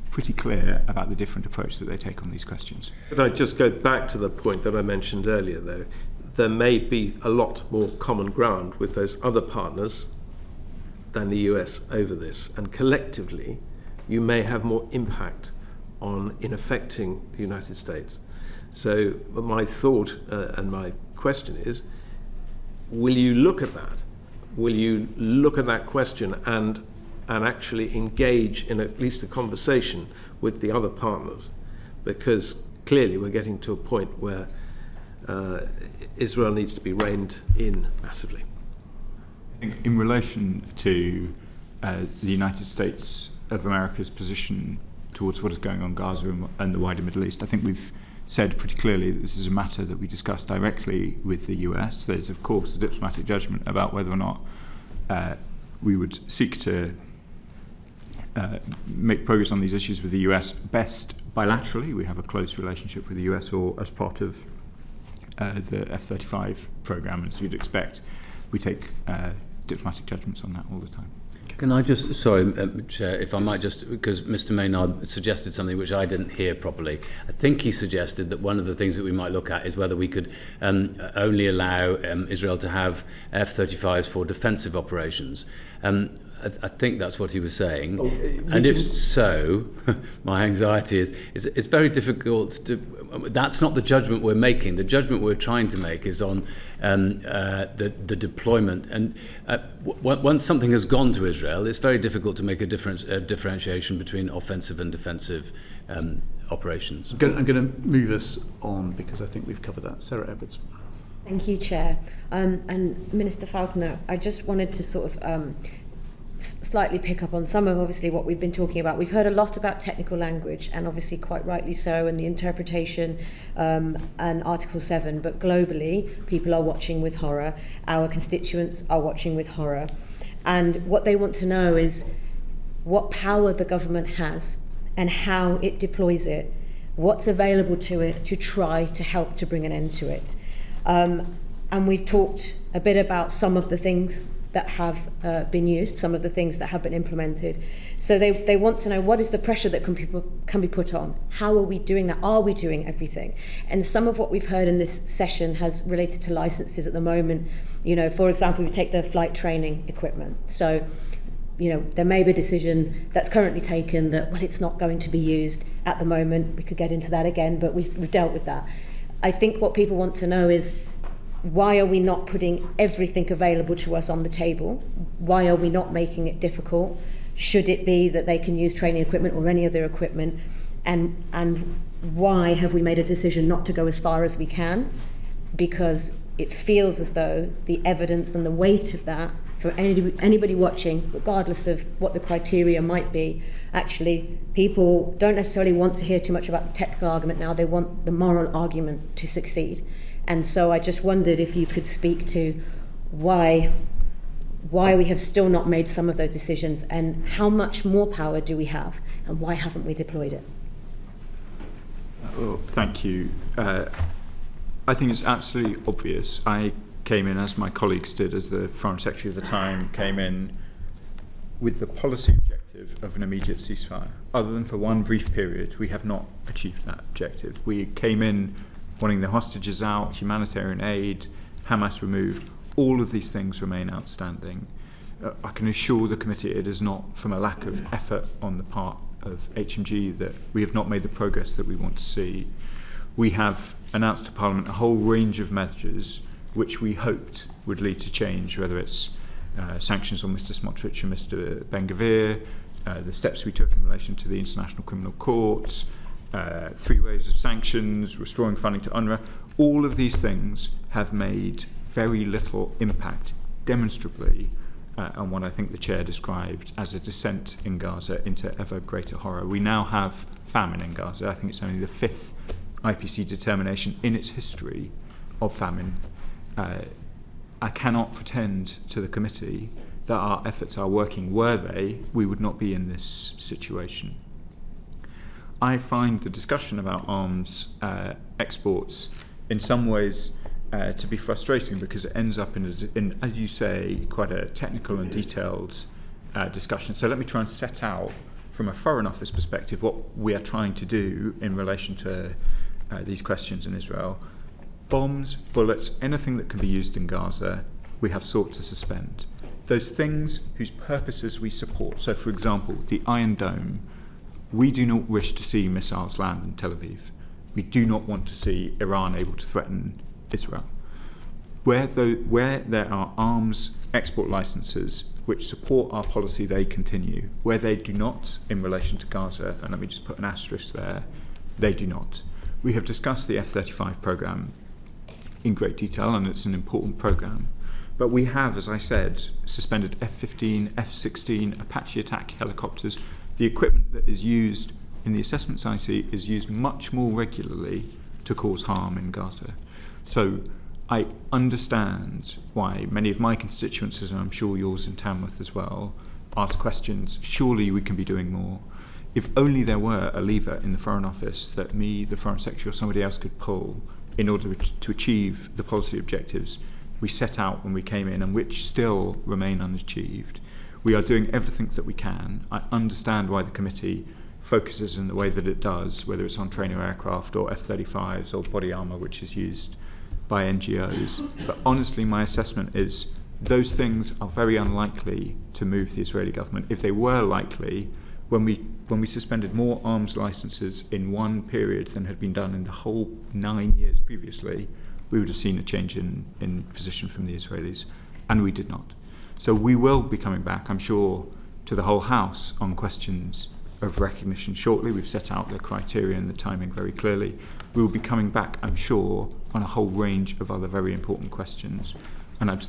pretty clear about the different approach that they take on these questions. Could I just go back to the point that I mentioned earlier, though? There may be a lot more common ground with those other partners than the US over this, and collectively you may have more impact in affecting the United States. So my thought and my question is, will you look at that? Will you look at that question and actually engage in at least a conversation with the other partners? Because clearly we're getting to a point where Israel needs to be reined in massively. In relation to the United States of America's position towards what is going on in Gaza and the wider Middle East, I think we've said pretty clearly that this is a matter that we discuss directly with the US. There's, of course, a diplomatic judgment about whether or not we would seek to make progress on these issues with the US best bilaterally. We have a close relationship with the US, or as part of the F-35 program, as you'd expect. We take diplomatic judgments on that all the time. Can I just, sorry, Chair, if I might just, because Mr. Maynard suggested something which I didn't hear properly. I think he suggested that one of the things that we might look at is whether we could only allow Israel to have F-35s for defensive operations. I think that's what he was saying. And if so, my anxiety is it's very difficult to... That's not the judgment we're making. The judgment we're trying to make is on the deployment. And once something has gone to Israel, it's very difficult to make a differentiation between offensive and defensive operations. I'm going to move us on because I think we've covered that. Sarah Edwards. Thank you, Chair. And Minister Faulkner, I just wanted to sort of slightly pick up on some of obviously what we've been talking about. We've heard a lot about technical language, and obviously quite rightly so, and the interpretation and Article 7, but globally people are watching with horror. Our constituents are watching with horror, and what they want to know is what power the government has and how it deploys it, what's available to it to try to help to bring an end to it. And we've talked a bit about some of the things that have been used, some of the things that have been implemented. So they want to know, what is the pressure that can be put on? How are we doing that? Are we doing everything? And some of what we've heard in this session has related to licenses at the moment. You know, for example, we take the flight training equipment. So there may be a decision that's currently taken that, well, it's not going to be used at the moment. We could get into that again, but we've dealt with that. I think what people want to know is, why are we not putting everything available to us on the table? Why are we not making it difficult? Should it be that they can use training equipment or any other equipment? And why have we made a decision not to go as far as we can? Because it feels as though the evidence and the weight of that, for anybody watching, regardless of what the criteria might be, actually people don't necessarily want to hear too much about the technical argument now. They want the moral argument to succeed. And so I just wondered if you could speak to why we have still not made some of those decisions, and how much more power do we have, and why haven't we deployed it? Well, thank you. I think it's absolutely obvious. I came in, as my colleagues did, as the Foreign Secretary at the time, came in with the policy objective of an immediate ceasefire. Other than for one brief period, we have not achieved that objective. We came in wanting the hostages out, humanitarian aid, Hamas removed. All of these things remain outstanding. I can assure the committee it is not from a lack of effort on the part of HMG that we have not made the progress that we want to see. We have announced to Parliament a whole range of measures which we hoped would lead to change, whether it's sanctions on Mr. Smotrich and Mr. Ben-Gvir, the steps we took in relation to the International Criminal Court, 3 waves of sanctions, restoring funding to UNRWA. All of these things have made very little impact, demonstrably, on what I think the Chair described as a descent in Gaza into ever greater horror. We now have famine in Gaza. I think it's only the 5th IPC determination in its history of famine. I cannot pretend to the committee that our efforts are working. Were they, we would not be in this situation. I find the discussion about arms exports in some ways to be frustrating, because it ends up in, as you say, quite a technical and detailed discussion. So let me try and set out from a Foreign Office perspective what we are trying to do in relation to these questions in Israel. Bombs, bullets, anything that can be used in Gaza, we have sought to suspend. Those things whose purposes we support, so for example, the Iron Dome, we do not wish to see missiles land in Tel Aviv. We do not want to see Iran able to threaten Israel. Where there are arms export licenses which support our policy, they continue. Where they do not, in relation to Gaza, and let me just put an asterisk there, they do not. We have discussed the F-35 programme in great detail, and it's an important programme. But we have, as I said, suspended F-15, F-16, Apache attack helicopters. The equipment that is used in the assessments I see is used much more regularly to cause harm in Gaza. So I understand why many of my constituents, and I'm sure yours in Tamworth as well, ask questions. Surely we can be doing more. If only there were a lever in the Foreign Office that me, the Foreign Secretary, or somebody else could pull in order to achieve the policy objectives we set out when we came in, and which still remain unachieved. We are doing everything that we can. I understand why the committee focuses in the way that it does, whether it's on trainer aircraft or F-35s or body armour which is used by NGOs. But honestly, my assessment is those things are very unlikely to move the Israeli government. If they were likely, when we suspended more arms licenses in one period than had been done in the whole 9 years previously, we would have seen a change in position from the Israelis, and we did not. So we will be coming back, I'm sure, to the whole House on questions of recognition shortly. We've set out the criteria and the timing very clearly. We will be coming back, I'm sure, on a whole range of other very important questions. And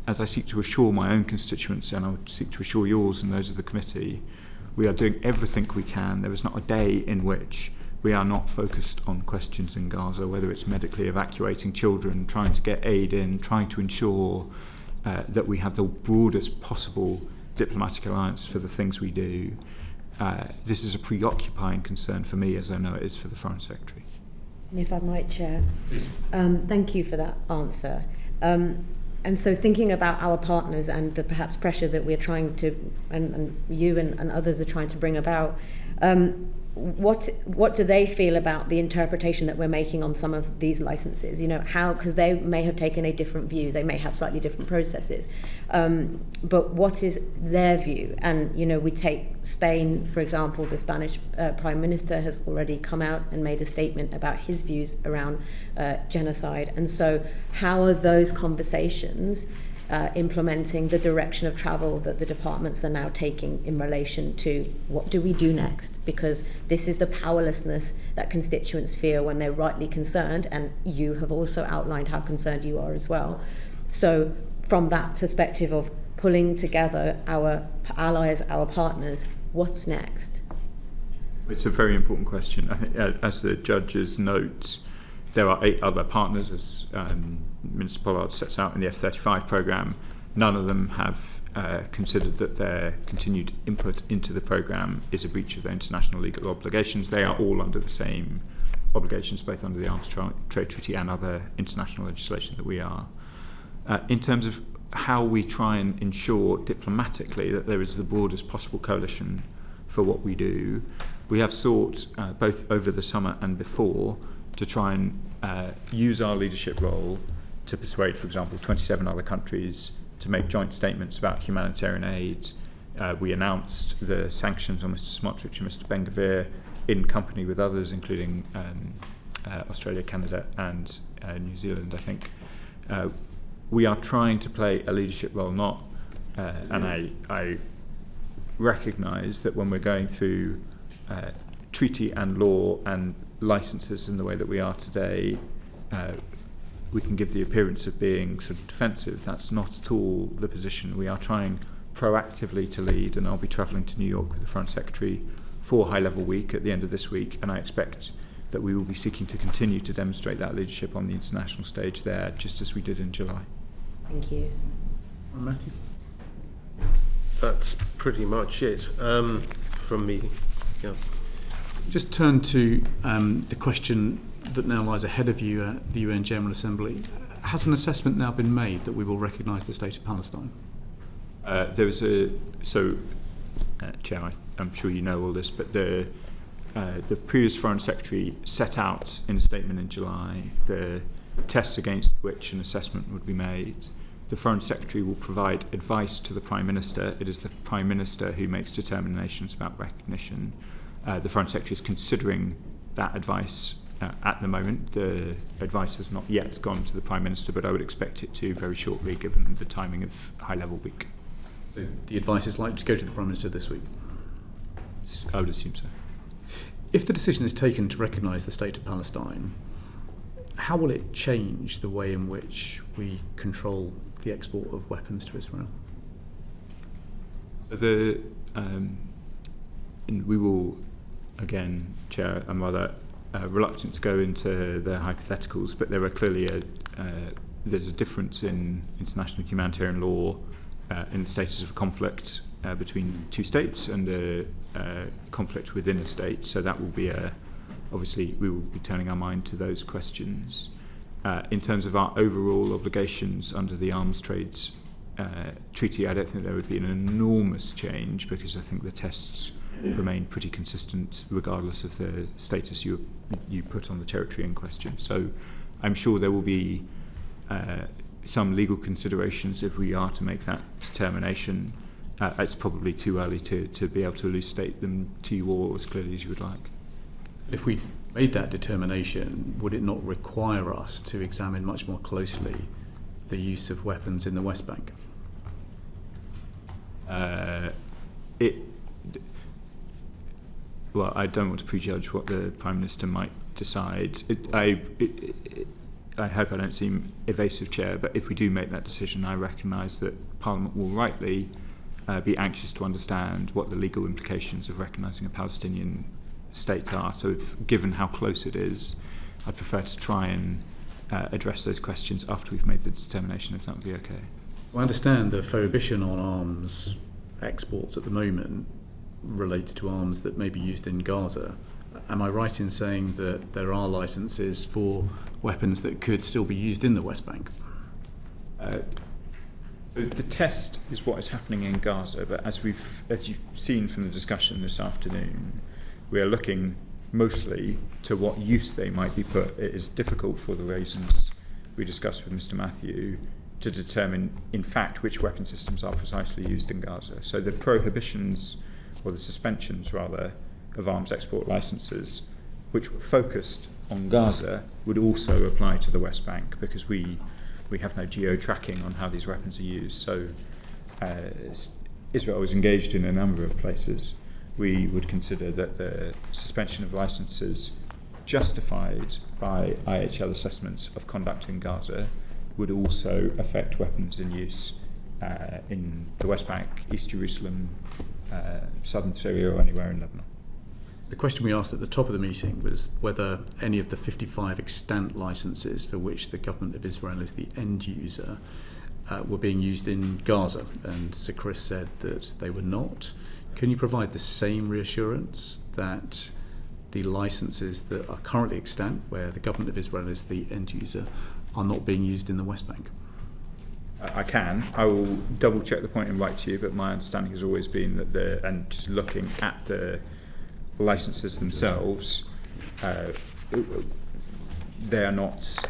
as I seek to assure my own constituents, and I would seek to assure yours and those of the committee, we are doing everything we can. There is not a day in which we are not focused on questions in Gaza, whether it's medically evacuating children, trying to get aid in, trying to ensure that we have the broadest possible diplomatic alliance for the things we do. This is a preoccupying concern for me, as I know it is for the Foreign Secretary. And if I might, Chair, thank you for that answer. And so thinking about our partners and the perhaps pressure that we're trying to, and you and others are trying to bring about, what do they feel about the interpretation that we're making on some of these licenses? You know, how, because they may have taken a different view, they may have slightly different processes, but what is their view? And, you know, we take Spain, for example, the Spanish Prime Minister has already come out and made a statement about his views around genocide. And so how are those conversations implementing the direction of travel that the departments are now taking in relation to what do we do next? Because this is the powerlessness that constituents feel when they're rightly concerned, and you have also outlined how concerned you are as well. So from that perspective of pulling together our allies, our partners, what's next? It's a very important question. I think, as the judges note, there are 8 other partners, as Minister Pollard sets out in the F-35 programme. None of them have considered that their continued input into the programme is a breach of their international legal obligations. They are all under the same obligations, both under the Arms Trade Treaty and other international legislation that we are. In terms of how we try and ensure diplomatically that there is the broadest possible coalition for what we do, we have sought, both over the summer and before, to try and use our leadership role to persuade, for example, 27 other countries to make joint statements about humanitarian aid. We announced the sanctions on Mr. Smotrich and Mr. Ben-Gvir in company with others, including Australia, Canada and New Zealand, I think. We are trying to play a leadership role, not, and I recognise that when we're going through treaty and law and licenses in the way that we are today, we can give the appearance of being sort of defensive. That's not at all the position. We are trying proactively to lead, and I'll be travelling to New York with the Foreign Secretary for High Level Week at the end of this week, and I expect that we will be seeking to continue to demonstrate that leadership on the international stage there, just as we did in July. Thank you. Matthew? That's pretty much it from me. Yeah. Just turn to the question that now lies ahead of you at the UN General Assembly. Has an assessment now been made that we will recognise the state of Palestine? There was a, Chair, I'm sure you know all this, but the previous Foreign Secretary set out in a statement in July the tests against which an assessment would be made. The Foreign Secretary will provide advice to the Prime Minister. It is the Prime Minister who makes determinations about recognition. The Foreign Secretary is considering that advice at the moment. The advice has not yet gone to the Prime Minister, but I would expect it to very shortly, given the timing of High Level Week. So the advice is likely to go to the Prime Minister this week? I would assume so. If the decision is taken to recognise the state of Palestine, how will it change the way in which we control the export of weapons to Israel? We will, again, Chair, I'm rather reluctant to go into the hypotheticals, but there are clearly there's a difference in international humanitarian law in the status of conflict between two states and the conflict within a state. So that will be obviously we will be turning our mind to those questions. In terms of our overall obligations under the Arms Trade Treaty, I don't think there would be an enormous change, because I think the tests remain pretty consistent regardless of the status you put on the territory in question. So I'm sure there will be some legal considerations if we are to make that determination. It's probably too early to be able to elucidate them to you all as clearly as you would like. If we made that determination, would it not require us to examine much more closely the use of weapons in the West Bank? Well, I don't want to prejudge what the Prime Minister might decide. I hope I don't seem evasive, Chair, but if we do make that decision, I recognise that Parliament will rightly be anxious to understand what the legal implications of recognising a Palestinian state are. So given how close it is, I'd prefer to try and address those questions after we've made the determination, if that would be okay. I understand the prohibition on arms exports at the moment relates to arms that may be used in Gaza. Am I right in saying that there are licenses for weapons that could still be used in the West Bank? The test is what is happening in Gaza, but as you've seen from the discussion this afternoon, we are looking mostly to what use they might be put. It is difficult for the reasons we discussed with Mr. Matthew to determine, in fact, which weapon systems are precisely used in Gaza. So the prohibitions, or the suspensions rather, of arms export licenses, which were focused on Gaza, would also apply to the West Bank, because we have no geo-tracking on how these weapons are used. So Israel is engaged in a number of places. We would consider that the suspension of licenses justified by IHL assessments of conduct in Gaza would also affect weapons in use in the West Bank, East Jerusalem, southern Syria, or anywhere in Lebanon. The question we asked at the top of the meeting was whether any of the 55 extant licenses for which the government of Israel is the end user were being used in Gaza, and Sir Chris said that they were not. Can you provide the same reassurance that the licenses that are currently extant, where the government of Israel is the end user, are not being used in the West Bank? I can. I will double check the point and write to you, but my understanding has always been that and just looking at the licenses themselves, they are not,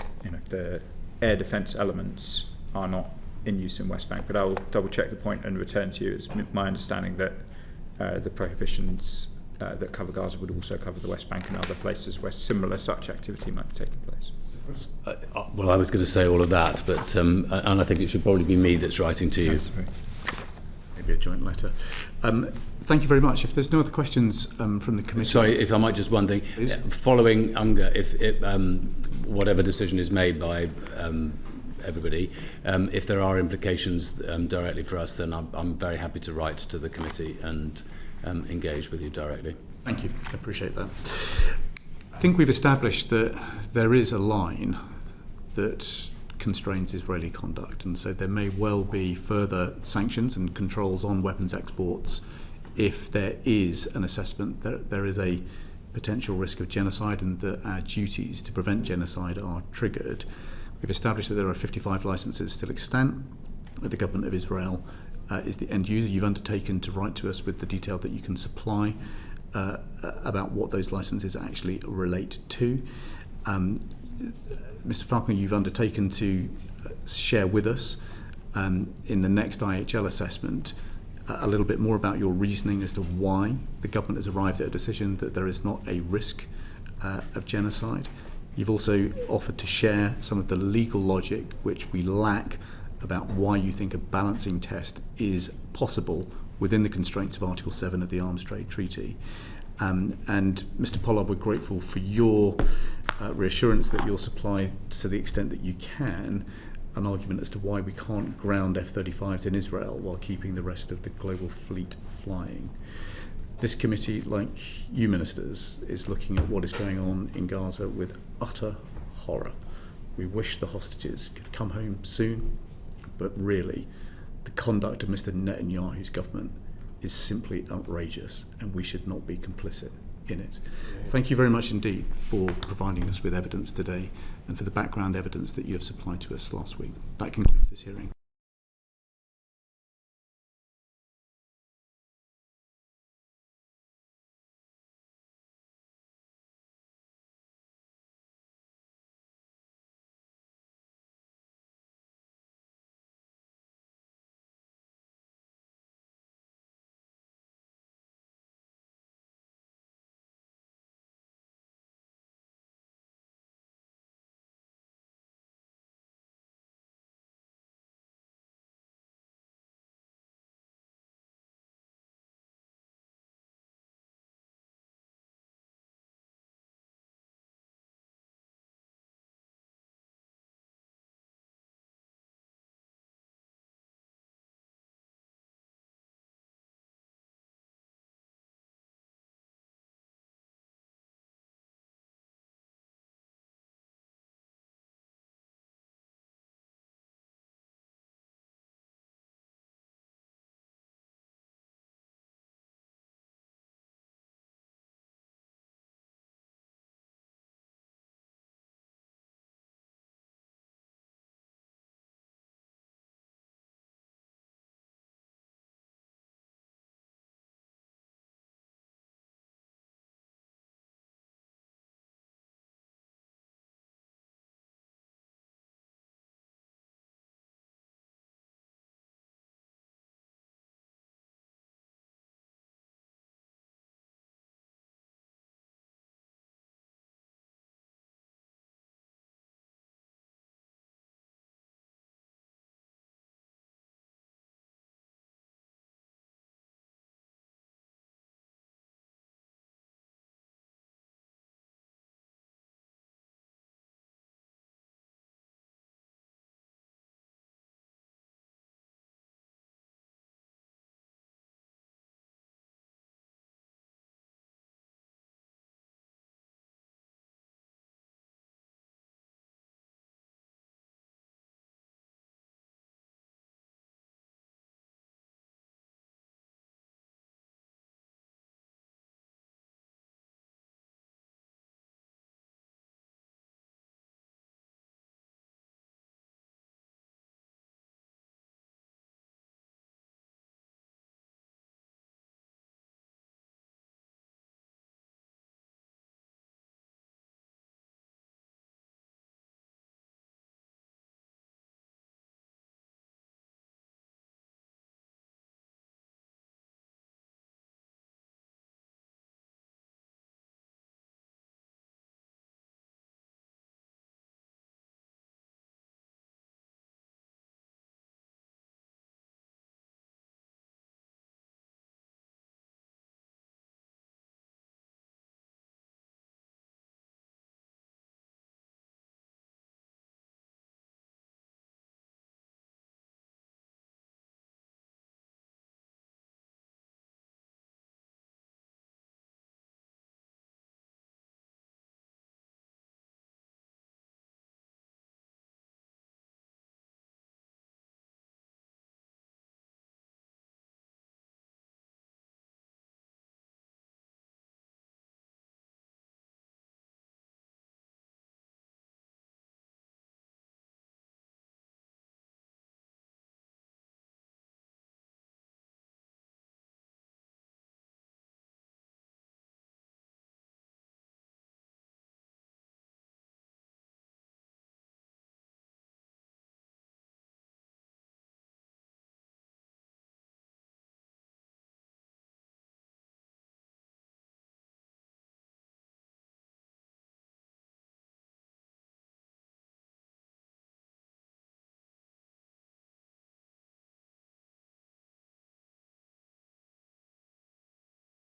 the air defence elements are not in use in West Bank, but I will double check the point and return to you. It's my understanding that the prohibitions that cover Gaza would also cover the West Bank and other places where similar such activity might be taking place. Well, I was going to say all of that, but and I think it should probably be me that's writing to you. Yes, maybe a joint letter. Thank you very much. If there's no other questions from the committee... Sorry, if I might just one thing. Please. Following UNGA, if whatever decision is made by everybody, if there are implications directly for us, then I'm very happy to write to the committee and engage with you directly. Thank you. I appreciate that. I think we've established that there is a line that constrains Israeli conduct, and so there may well be further sanctions and controls on weapons exports if there is an assessment that there is a potential risk of genocide and that our duties to prevent genocide are triggered. We've established that there are 55 licenses still extant, that the government of Israel is the end user. You've undertaken to write to us with the detail that you can supply about what those licenses actually relate to. Mr. Falconer, you've undertaken to share with us in the next IHL assessment a little bit more about your reasoning as to why the government has arrived at a decision that there is not a risk of genocide. You've also offered to share some of the legal logic which we lack about why you think a balancing test is possible within the constraints of Article 7 of the Arms Trade Treaty. And Mr. Pollard, we're grateful for your reassurance that you'll supply, to the extent that you can, an argument as to why we can't ground F-35s in Israel while keeping the rest of the global fleet flying. This committee, like you ministers, is looking at what is going on in Gaza with utter horror. We wish the hostages could come home soon, but really, the conduct of Mr. Netanyahu's government is simply outrageous, and we should not be complicit in it. Thank you very much indeed for providing us with evidence today and for the background evidence that you have supplied to us last week. That concludes this hearing.